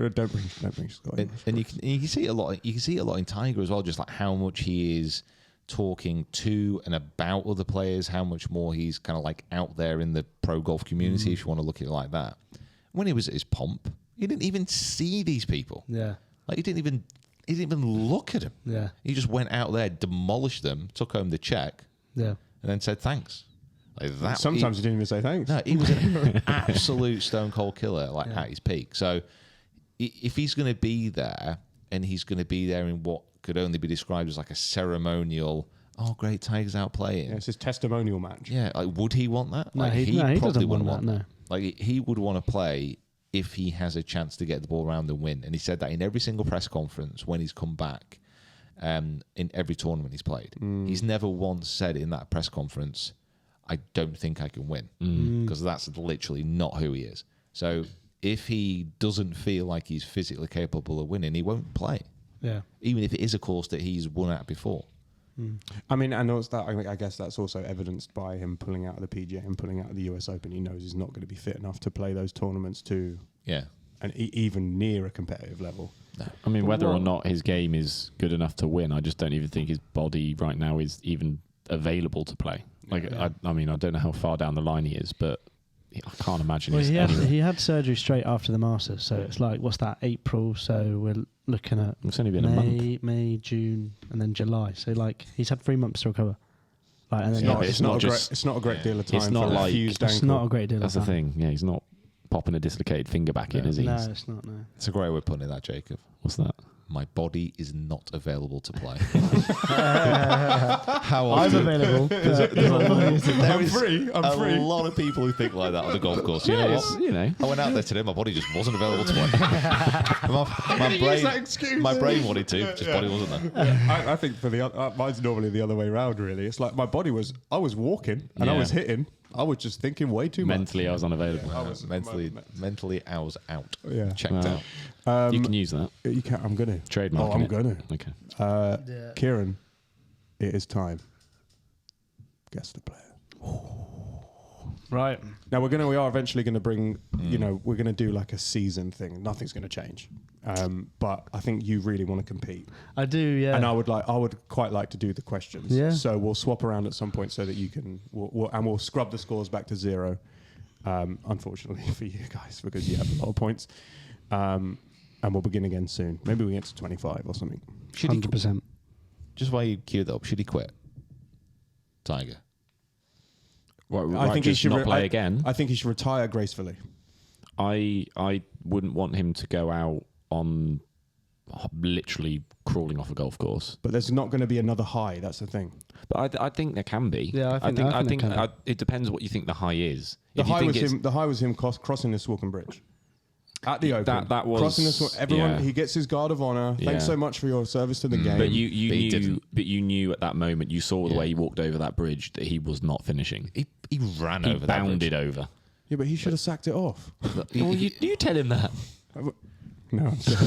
S4: bring Scott.
S1: And you can see it a lot. You can see it a lot in Tiger as well. Just like how much he is talking to and about other players, how much more he's kind of like out there in the pro golf community, if you want to look at it like that. When he was at his pomp, he didn't even see these people.
S5: Yeah.
S1: Like he didn't even look at them.
S5: Yeah.
S1: He just went out there, demolished them, took home the check,
S5: Yeah.
S1: and then said thanks. Like that.
S4: Sometimes you didn't even say thanks.
S1: No, he was an absolute stone cold killer, like at his peak. So if he's going to be there, and he's going to be there in what could only be described as like a ceremonial, oh great, Tiger's out playing.
S4: Yeah, it's his testimonial match.
S1: Yeah, like would he want that?
S5: No,
S1: Like
S5: he
S1: probably
S5: doesn't
S1: wouldn't
S5: want that, no.
S1: Like he would want to play if he has a chance to get the ball around and win. And he said that in every single press conference when he's come back, in every tournament he's played. He's never once said in that press conference, I don't think I can win. Because that's literally not who he is. So if he doesn't feel like he's physically capable of winning, he won't play.
S5: Yeah.
S1: Even if it is a course that he's won at before.
S4: I mean, and also that, I guess that's also evidenced by him pulling out of the PGA and pulling out of the US Open. He knows he's not going to be fit enough to play those tournaments to
S1: Yeah.
S4: even near a competitive level.
S3: I mean, whether or not his game is good enough to win, I just don't even think his body right now is even available to play. Like, I mean, I don't know how far down the line he is, but I can't imagine
S5: Well,
S3: he's
S5: he had surgery straight after the Masters, so it's like, what's that, April? So we're looking at
S3: It's only been a month.
S5: May, June, and then July. So like he's had 3 months to recover. Like, and then
S3: Yeah, but
S4: It's not a great deal of time.
S3: It's not
S4: for a
S3: like-
S4: fused
S5: it's
S4: ankle.
S5: not a great deal.
S3: That's the
S5: of time.
S3: thing. Yeah, he's not popping a dislocated finger back in, is he?
S5: No, it's not. No.
S1: It's a great way of putting it, that, Jacob.
S3: What's that?
S1: My body is not available to play.
S5: How I'm available.
S4: I'm free. I'm
S1: a
S4: free.
S1: lot of people who think like that on the golf course. You know
S3: It's,
S1: what?
S3: you know.
S1: I went out there today. My body just wasn't available to play. my brain wanted to, just body wasn't there.
S4: I think for the mine's normally the other way around. Really, it's like my body was. I was walking and I
S3: Yeah.
S4: was hitting. I was just thinking way too much.
S3: Mentally, I was unavailable.
S1: Mentally, I was out.
S4: Yeah.
S1: Checked
S3: Wow.
S1: out.
S3: You can use that.
S4: You can't. I'm gonna
S3: Trademark.
S4: Oh, I'm gonna.
S3: Okay.
S5: Yeah.
S4: Kieran, it is time. Guess the player.
S5: Right.
S4: Now we are eventually going to bring. You know, we're going to do like a season thing. Nothing's going to change. But I think you really want to compete,
S5: I do. Yeah.
S4: and I would quite like to do the questions.
S5: Yeah.
S4: So we'll swap around at some point so that you can. We'll scrub the scores back to 0. Unfortunately for you guys, because you have a lot of points. And we'll begin again soon. Maybe we get to 25 or something.
S1: Should he,
S5: 100%.
S1: just while you queue that up, should he quit? Tiger.
S3: I think he should not play again.
S4: I think he should retire gracefully.
S3: I wouldn't want him to go out on literally crawling off a golf course.
S4: But there's not going to be another high. That's the thing.
S3: But I think there can be.
S5: Yeah, I think there can be.
S3: It depends what you think the high is.
S4: The
S3: If you
S4: high
S3: think
S4: was
S3: it's-
S4: him. The high was him crossing the Swalcombe Bridge at the Open.
S3: That was-
S4: crossing the everyone.
S3: yeah.
S4: He gets his guard of honor.
S3: Yeah.
S4: Thanks so much for your service to the game.
S3: But you
S1: But he
S3: knew,
S1: didn't.
S3: but you knew at that moment. You saw the
S1: Yeah.
S3: way he walked over that bridge that he was not finishing.
S1: He ran
S3: He
S1: over that
S3: bounded
S1: bridge.
S3: over.
S4: Yeah, but he should have sacked it off.
S3: Well, you tell him that.
S4: No, I'm sorry.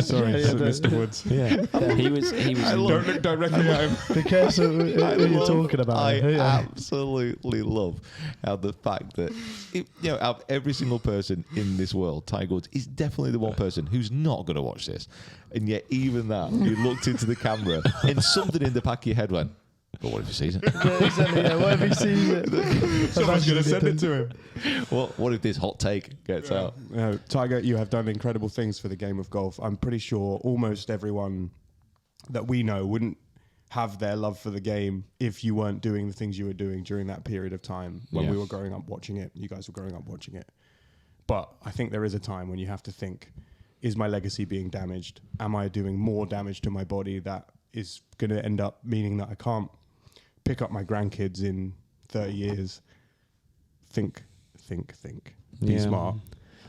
S4: Sorry, Mr. Woods.
S3: Yeah, he was.
S4: Don't look directly at him.
S5: Be careful who you're talking about.
S1: I
S5: Yeah.
S1: absolutely love how the fact that out of every single person in this world, Tiger Woods is definitely the one person who's not going to watch this, and yet even that you looked into the camera and something in the back of your head went, "But what if he sees it?
S5: Yeah, exactly. Yeah. What have you seen?
S4: Someone's going to send it to him.
S1: What if this hot take gets out?"
S4: Tiger, you have done incredible things for the game of golf. I'm pretty sure almost everyone that we know wouldn't have their love for the game if you weren't doing the things you were doing during that period of time when
S3: Yeah.
S4: we were growing up watching it. You guys were growing up watching it. But I think there is a time when you have to think, is my legacy being damaged? Am I doing more damage to my body that is going to end up meaning that I can't pick up my grandkids in 30 years? Think. Be
S3: Yeah.
S4: smart.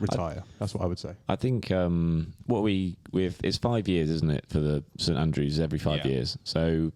S4: Retire. That's what I would say.
S3: I think it's 5 years, isn't it, for the St Andrews every 5
S1: Yeah.
S3: years. So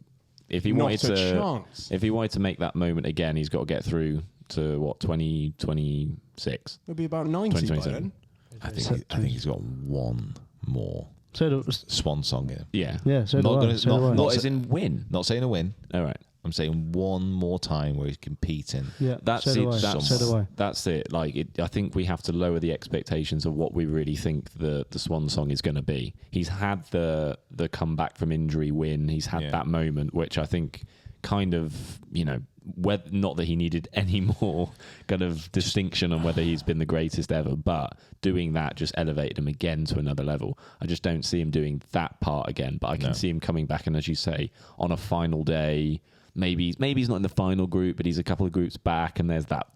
S3: if he
S4: Not
S3: wanted
S4: a
S3: to,
S4: chance.
S3: if he wanted to make that moment again, he's got to get through to 2026.
S4: It'll be about 90 by
S3: 2027.
S4: then.
S1: I think he's got one more swan song in him.
S3: Yeah.
S5: Yeah, so
S1: Not
S5: do I.
S1: gonna-
S5: So do I.
S1: not-
S3: What, as in win?
S1: Not saying a win.
S3: All right.
S1: I'm saying one more time where he's competing.
S5: Yeah,
S3: That's
S5: so do
S3: it.
S5: I. So do I.
S3: That's it. Like, I think we have to lower the expectations of what we really think the swan song is going to be. He's had the comeback from injury win. He's had that moment, which I think kind of, not that he needed any more kind of distinction on whether he's been the greatest ever, but doing that just elevated him again to another level. I just don't see him doing that part again, but I can see him coming back, and as you say, on a final day. Maybe he's not in the final group, but he's a couple of groups back, and there's that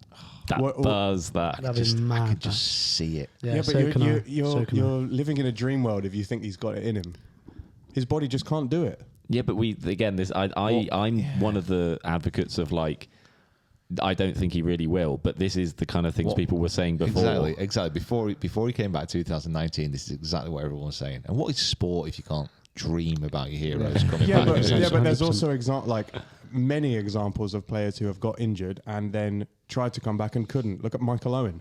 S3: buzz that
S5: That'd be
S1: I
S5: mad,
S1: can just see it.
S5: Yeah,
S4: but
S5: so can I.
S4: you're living in a dream world if you think he's got it in him. His body just can't do it.
S3: Yeah, but I'm one of the advocates of, like, I don't think he really will, but this is the kind of things people were saying before.
S1: Exactly. Before he came back 2019, this is exactly what everyone was saying. And what is sport if you can't dream about your heroes coming back?
S4: But there's also many examples of players who have got injured and then tried to come back and couldn't. Look at Michael Owen.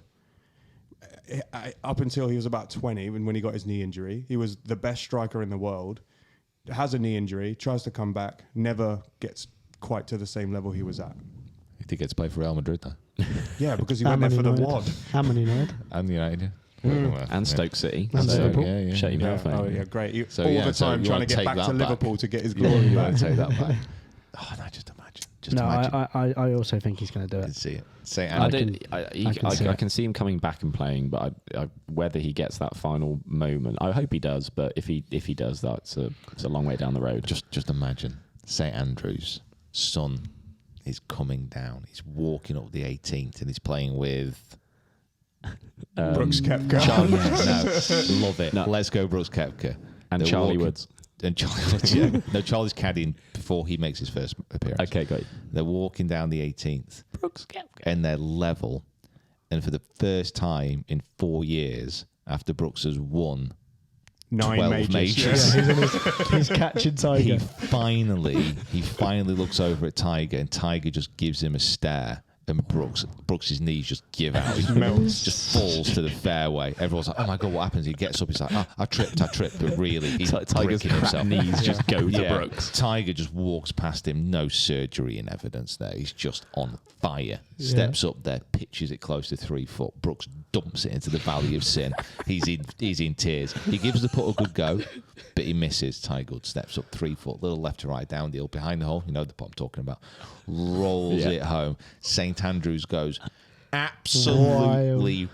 S4: Up until he was about 20, when he got his knee injury, he was the best striker in the world. Has a knee injury, tries to come back, never gets quite to the same level he was at.
S1: He did get to play for Real Madrid, though.
S4: Yeah, because he went there for the WAD.
S5: And Man United.
S1: And United.
S3: And Stoke City.
S5: And
S3: So,
S5: Liverpool.
S3: shut your mouth, mate.
S4: Oh, yeah, great.
S1: So,
S4: all
S1: yeah,
S4: the
S1: so
S4: time
S1: you
S4: trying
S1: wanna
S4: to get
S1: take
S4: back
S1: that
S4: to
S1: back.
S4: Liverpool to get his glory
S1: You
S4: back.
S1: want to take that back? Oh, no, just imagine. Just imagine.
S5: I also think he's going to do
S1: I can
S5: it.
S1: see it. Say
S3: I can see him coming back and playing, but whether he gets that final moment, I hope he does. But if he does, it's a long way down the road.
S1: Just imagine St Andrews' son is coming down. He's walking up the 18th and he's playing with
S4: Brooks Koepka.
S1: No, love it.
S3: No.
S1: Let's go, Brooks Koepka.
S3: And
S1: They're
S3: Charlie
S1: walking-
S3: Woods.
S1: And Charlie Woods, yeah. No, Charlie's caddying before he makes his first appearance.
S3: Okay, great.
S1: They're walking down the 18th.
S3: Brooks Koepka.
S1: And they're level. And for the first time in 4 years, after Brooks has won
S4: 9
S1: 12
S4: majors.
S1: majors,
S5: He's catching
S1: he
S5: Tiger.
S1: finally looks over at Tiger, and Tiger just gives him a stare. And Brooks's knees just give out. He
S4: melts.
S1: just falls to the fairway. Everyone's like, "Oh my god, what happens?" He gets up. He's like, "Oh, I tripped." But really, he's
S3: Tiger's
S1: bricking
S3: crap
S1: himself.
S3: knees just go to Brooks.
S1: Tiger just walks past him. No surgery in evidence there. He's just on fire. Steps up there, pitches it close to 3 foot. Brooks dumps it into the valley of sin. He's in tears. He gives the putt a good go, but he misses. Tiger steps up 3 foot, little left to right down the hill behind the hole. You know the putt I'm talking about. Rolls it home. St Andrews goes absolutely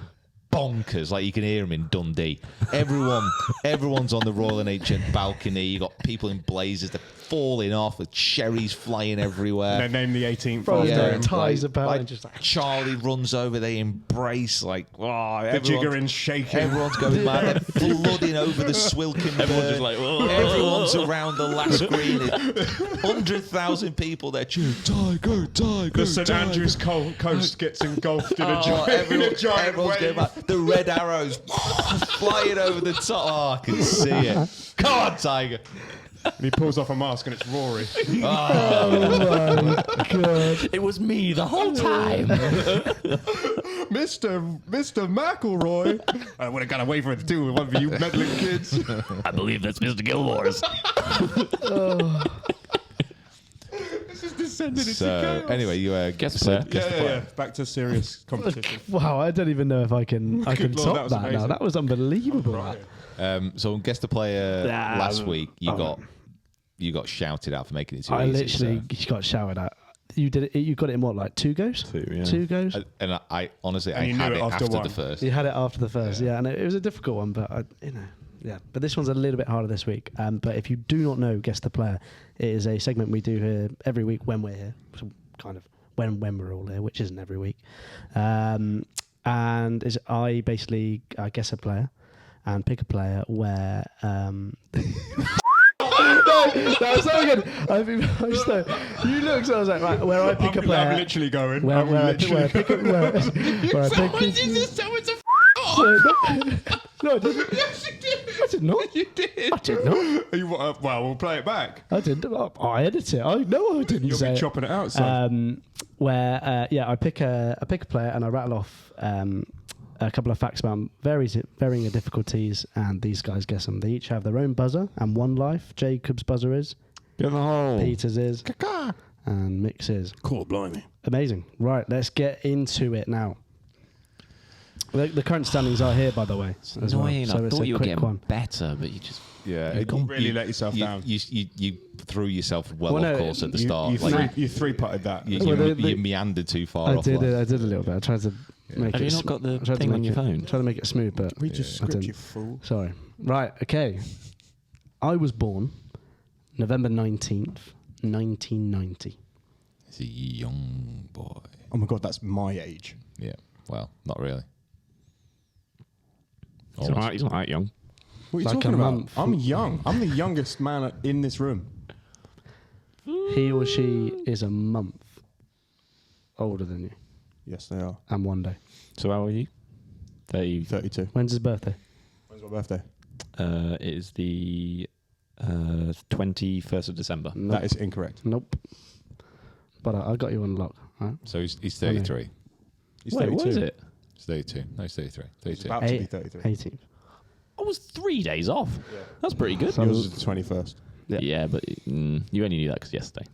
S1: bonkers. Like you can hear him in Dundee. Everyone's on the Royal and Ancient balcony. You got people in blazers. They're falling off with cherries flying everywhere.
S4: They named the 18th
S5: Bro,
S4: after
S5: yeah.
S4: him.
S5: Ties about and just like
S1: Charlie runs over. They embrace like
S4: The jigger's shaking.
S1: Everyone's going mad. They're flooding over the Swilcan.
S3: Everyone's just like, whoa.
S1: Everyone's around the last green. 100,000 people there cheering. Tiger.
S4: The St Andrews coast gets engulfed in a giant
S1: Everyone's
S4: wave.
S1: going back. The red arrows flying over the top. Oh, I can see it. Come on, Tiger.
S4: And he pulls off a mask and it's Rory.
S5: oh my god.
S3: It was me the whole time.
S4: Mr. McElroy. I would have got away from it too with one of you meddling kids.
S3: I believe that's Mr. Gilmore's.
S4: This is descended into
S1: So,
S4: chaos.
S1: anyway, you
S3: Guess player.
S4: Yeah. Back to serious competition.
S5: Wow, I don't even know if I can
S4: Good Lord,
S5: top
S4: that was
S5: that now.
S4: amazing.
S5: That was unbelievable.
S4: Right.
S1: So, guess the player last week. You got shouted out for making it too
S5: I
S1: easy.
S5: literally got shouted at. You did it. You got it in what, like 2 goes?
S3: 2, yeah.
S5: 2 goes.
S1: And I honestly,
S4: And
S1: I
S4: you
S1: had
S4: knew
S1: it
S4: it after
S1: after
S4: one.
S1: the first.
S5: You had it after the first, yeah, and it was a difficult one, but But this one's a little bit harder this week. But if you do not know, guess the player. It is a segment we do here every week when we're here, so kind of when we're all here, which isn't every week. And I basically guess a player and pick a player where. No, it's so good. You look, so I was like, right, where I pick a player.
S4: I'm literally going.
S5: Where I pick No, I didn't.
S4: Yes, you did.
S5: I did not.
S4: You did.
S5: I did not.
S4: Well, we'll play it back.
S5: I didn't. I edit it. I know I didn't
S4: You'll
S5: say
S4: be
S5: it.
S4: chopping it out, son.
S5: I pick a player and I rattle off a couple of facts about varying difficulties, and these guys guess them. They each have their own buzzer and one life. Jacob's buzzer is,
S3: Get in the hole.
S5: Peter's is, and Mick's is.
S4: Cool, blimey.
S5: Amazing. Right, let's get into it now. The current standings are here, by the way.
S3: It's
S5: as well.
S3: annoying.
S5: So
S3: I
S5: it's
S3: thought
S5: a
S3: you were
S5: quick
S3: getting
S5: one.
S3: better, but you just...
S1: Yeah,
S4: You really let yourself down.
S1: You threw yourself well,
S5: Well,
S1: of
S5: no,
S1: course, at the start.
S4: You three-putted that.
S1: You meandered too far
S5: I
S1: off.
S5: did
S1: last.
S5: I did a little bit. I tried to make
S3: Have
S5: it.
S3: you not got the
S5: I tried to
S3: thing on
S5: make
S3: your
S5: it-
S3: phone?
S5: Tried to make it smooth, but
S4: Read your
S5: I
S4: script,
S5: didn't.
S4: you fool.
S5: Sorry. Right. Okay. I was born November 19th, 1990.
S1: He's a young boy.
S4: Oh my god, that's my age.
S1: Yeah. Well, not really.
S3: He's all right. He's not that young.
S4: What are you
S5: Like
S4: talking
S5: a
S4: about?
S5: month.
S4: I'm young. I'm the youngest man in this room.
S5: He or she is a month older than you,
S4: Yes, they are.
S5: and 1 day.
S3: So how are you?
S4: 32.
S5: When's his birthday?
S4: When's my birthday?
S3: It is the 21st of December.
S5: Nope.
S4: That is incorrect.
S5: Nope. But I got you on lock. Right?
S1: So he's 33.
S4: He's
S3: Wait,
S4: 32.
S3: what is it?
S1: He's 32. No, he's 33.
S4: He's
S1: 32.
S4: about to be 33.
S5: 18th.
S3: I was 3 days off. That's pretty good.
S5: So-
S4: Yours is the 21st.
S5: Yeah.
S3: But you only knew that because yesterday.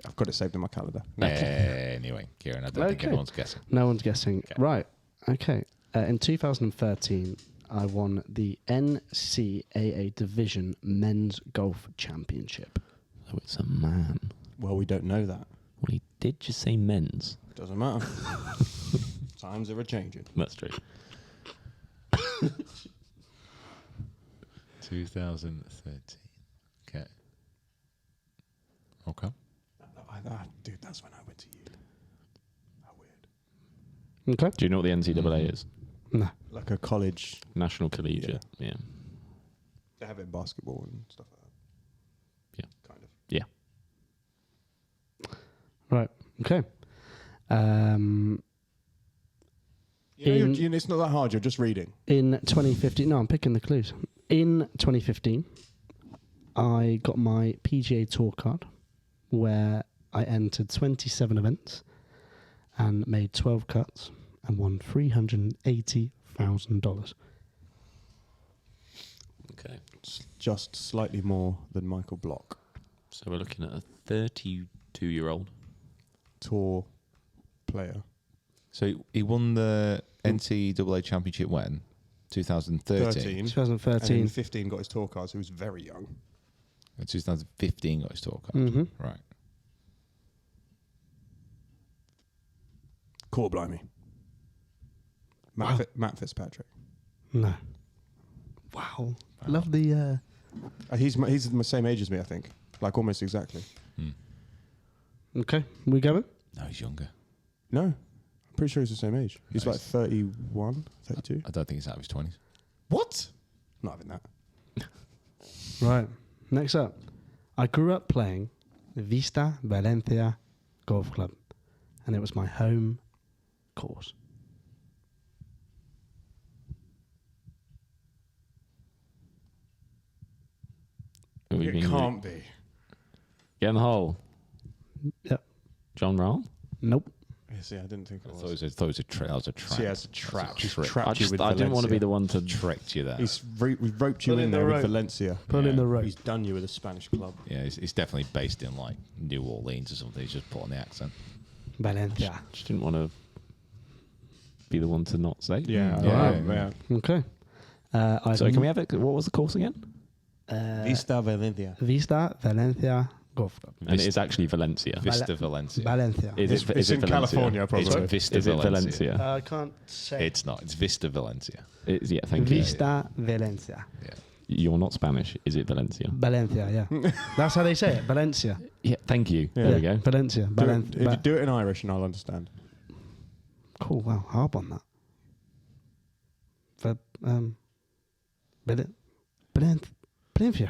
S4: I've got it saved in my calendar.
S1: Anyway, Kieran, I don't think
S5: Okay.
S1: anyone's guessing.
S5: No one's guessing.
S1: Okay.
S5: Right. Okay. In 2013, I won the NCAA Division Men's Golf Championship.
S3: Oh, it's a man.
S4: Well, we don't know that.
S3: Well, he did just say men's.
S4: Doesn't matter. Times are a-changing.
S3: That's true.
S1: 2013. Okay. Okay.
S4: Dude, that's when I went to uni. How weird.
S5: Okay.
S3: Do you know what the NCAA is?
S5: No.
S4: Like a college.
S3: National Collegiate. Yeah.
S4: They have it in basketball and stuff like that.
S3: Yeah.
S4: Kind of.
S3: Yeah.
S5: Right. Okay.
S4: It's not that hard. You're just reading.
S5: In 2015, no, I'm picking the clues. In 2015, I got my PGA Tour card, where I entered 27 events and made 12 cuts and won $380,000.
S3: Okay.
S4: It's just slightly more than Michael Block.
S3: So we're looking at a 32-year-old.
S4: Tour player.
S1: So he won the NCAA championship when? 2013. And
S5: 2013.
S4: And in 15 got his tour card, so he was very young.
S1: 2015 got his tour card.
S5: Mhm.
S1: Right.
S4: Cool, blimey. Matt Fitzpatrick.
S5: No. Wow. Love the...
S4: He's the same age as me, I think. Like almost exactly.
S5: Okay, we going?
S1: No, he's younger.
S4: No, I'm pretty sure he's the same age. He's
S1: Nice.
S4: like 31, 32.
S1: I don't think he's out of his 20s.
S4: What? Not having that.
S5: Right. Next up. I grew up playing Vista Valencia Golf Club, and it was my home course.
S4: It can't be.
S3: Get in the hole.
S5: Yep.
S3: John Rahm?
S5: Nope.
S4: Yeah, see, I didn't think it
S1: I
S4: was.
S1: thought it was a trap. That was a trap.
S4: See, it's a trap.
S1: That's a trick.
S4: Trapped
S3: I
S4: you with
S3: didn't want to be the one to...
S1: Tricked you there.
S4: We've roped you
S5: Pull
S4: in
S5: in
S4: there
S5: the
S4: with
S5: rope.
S4: Valencia.
S5: Pull in the rope.
S4: He's done you with a Spanish club.
S1: Yeah, it's definitely based in like New Orleans or something. He's just put on the accent.
S5: Valencia.
S3: Just didn't want to be the one to not say.
S4: Yeah,
S1: Yeah.
S5: Okay.
S3: So can we have it? What was the course again?
S4: Vista Valencia.
S5: Vista Valencia Golf Club.
S3: And it is actually Valencia.
S1: Vista Valencia.
S5: Valencia.
S3: Is
S4: It's in
S3: Valencia?
S4: California,
S1: It's
S4: probably.
S1: Vista
S3: Is it
S1: Valencia.
S3: Valencia?
S5: I can't say.
S1: It's not. It's Vista Valencia.
S3: Yeah, thank you.
S5: Vista Valencia.
S1: Yeah.
S3: You're not Spanish. Is it Valencia?
S5: Valencia, yeah. That's how they say it. Valencia.
S3: Yeah, thank you.
S4: Yeah.
S3: There we go.
S5: Valencia.
S4: Do
S5: Valencia.
S4: it in Irish and I'll understand.
S5: Cool. Wow. Harp on that. Valencia.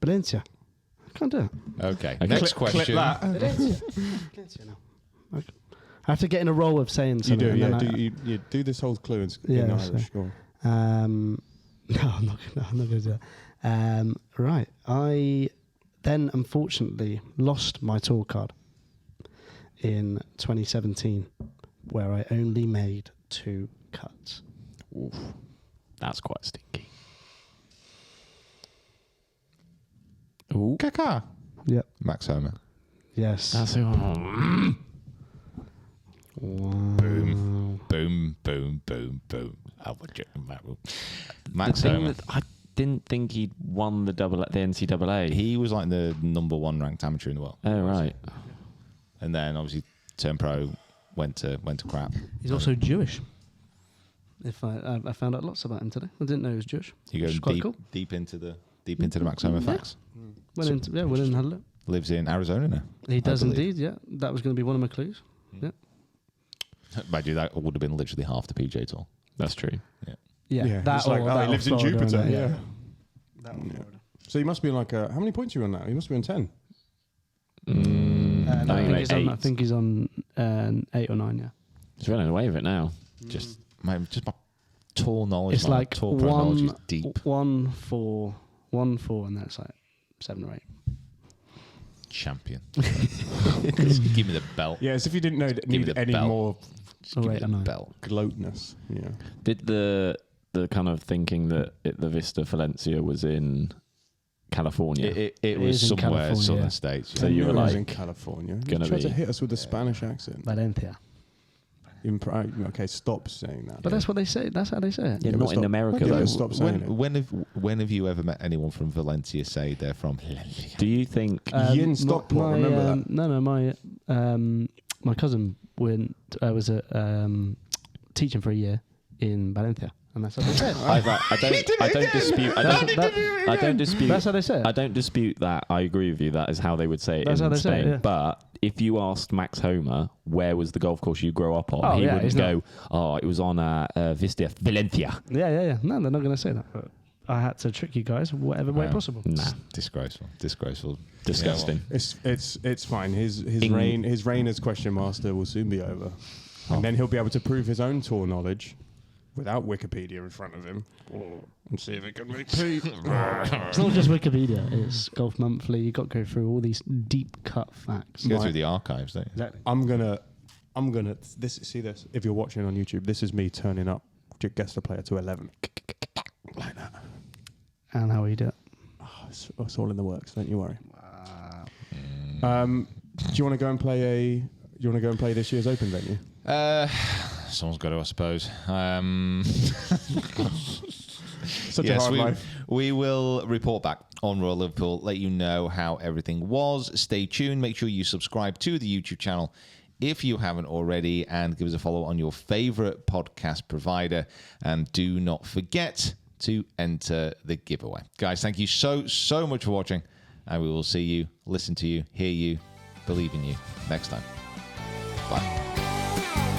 S5: Valencia. I can't do it.
S1: Okay.
S3: Okay.
S1: Next
S4: Clip
S1: question.
S4: that.
S5: Valencia. No. Okay. I have to get in a roll of saying
S4: You
S5: something.
S4: do,
S5: and
S4: yeah.
S5: then
S4: You do this whole clue in
S5: Yeah,
S4: Irish.
S5: so-
S4: Go on.
S5: No, I'm not going to do that. Right. I then, unfortunately, lost my tour card in 2017, where I only made 2 cuts.
S3: Oof. That's quite stinky. Ooh.
S1: Kaka.
S5: Yep.
S1: Max Homer.
S5: Yes.
S3: That's it.
S1: Boom, boom, boom, boom, boom. I would check that one. Max
S3: the thing
S1: Homer.
S3: that I didn't think he'd won the NCAA.
S1: He was like the number 1 ranked amateur in the world.
S3: Oh right.
S1: And then obviously turned pro, went to crap.
S5: He's also Jewish. If I found out lots about him today. I didn't know he was Jewish.
S1: You
S5: which is
S1: go
S5: quite
S1: deep,
S5: cool.
S1: deep into the Max Homer facts.
S5: Went in and had a look.
S1: Lives in Arizona now.
S5: He does
S1: believe.
S5: indeed, yeah. That was going to be one of my clues. Yeah.
S1: Mind you, that would have been literally half the PJ Tour.
S3: That's true.
S5: Yeah.
S4: It's like,
S5: that
S4: he lives in
S5: Florida,
S4: Jupiter.
S5: and
S4: Yeah.
S5: That or Florida.
S4: So you must be like, how many points are you on now? You must be on 10.
S5: No, I
S3: Eight.
S5: think he's on 8 or 9, yeah.
S3: He's running away with it now.
S1: Just my tour knowledge.
S5: It's
S1: my
S5: like
S1: tour pro knowledge is
S5: 1,
S1: deep.
S5: 1, 4, 1, 4, and then it's like 7 or 8.
S1: Champion. Give me the belt.
S4: Yeah, as if you didn't know that
S1: me
S4: need
S1: the
S4: any
S1: belt.
S4: more
S1: Just give me
S5: Right,
S1: the
S5: I know.
S1: belt.
S4: gloatness. Yeah.
S3: Did the kind of thinking that the Vista Valencia was in California?
S1: It was
S5: is in
S1: somewhere
S5: California,
S1: southern
S5: yeah.
S1: states.
S3: So
S1: yeah.
S3: you were
S4: He was
S3: like,
S4: in California.
S3: gonna
S4: You tried to
S3: be-
S4: hit us with a Spanish accent.
S5: Valencia.
S4: Okay, stop saying that.
S5: But that's what they say. That's how they say it.
S3: yeah,
S4: but
S3: not in
S4: stop-
S3: America
S4: yeah,
S3: though.
S4: but stop saying it.
S1: when have you ever met anyone from Valencia say they're from Valencia?
S3: Do you think?
S4: Yin Stockport, remember that?
S5: No, my cousin was teaching for a year in Valencia, and that's what they said.
S3: I don't dispute. I don't dispute.
S5: That's how they say it.
S3: I don't dispute that. I agree with you. That is how they would say it
S5: That's
S3: in
S5: how they say
S3: Spain.
S5: it, yeah.
S3: But if you asked Max Homer where was the golf course you grew up on,
S5: Oh,
S3: he
S5: yeah,
S3: wouldn't
S5: he's
S3: go, "Oh, it was on Vista Valencia."
S5: Yeah. No, they're not going to say that. But I had to trick you guys whatever way
S1: Wow.
S5: possible.
S3: Nah,
S1: Disgraceful.
S3: disgusting.
S4: It's fine. His
S3: In-
S4: reign as question master will soon be over, and then he'll be able to prove his own tour knowledge without Wikipedia in front of him, and see if it can repeat.
S5: It's not just Wikipedia. It's Golf Monthly. You got to go through all these deep cut facts.
S1: Go through the archives, don't you?
S5: Exactly.
S4: I'm gonna see this. If you're watching on YouTube, this is me turning up guest player to 11, like that.
S5: And how you do it?
S4: Oh, it's all in the works. Don't you worry. Do you want to go and play this year's Open venue?
S1: Someone's got to, I suppose.
S4: Such a hard life.
S1: we will report back on Royal Liverpool, let you know how everything was. Stay tuned. Make sure you subscribe to the YouTube channel if you haven't already, and give us a follow on your favorite podcast provider. And do not forget to enter the giveaway. Guys, thank you so much for watching, and we will see you, listen to you, hear you, believe in you next time. Bye.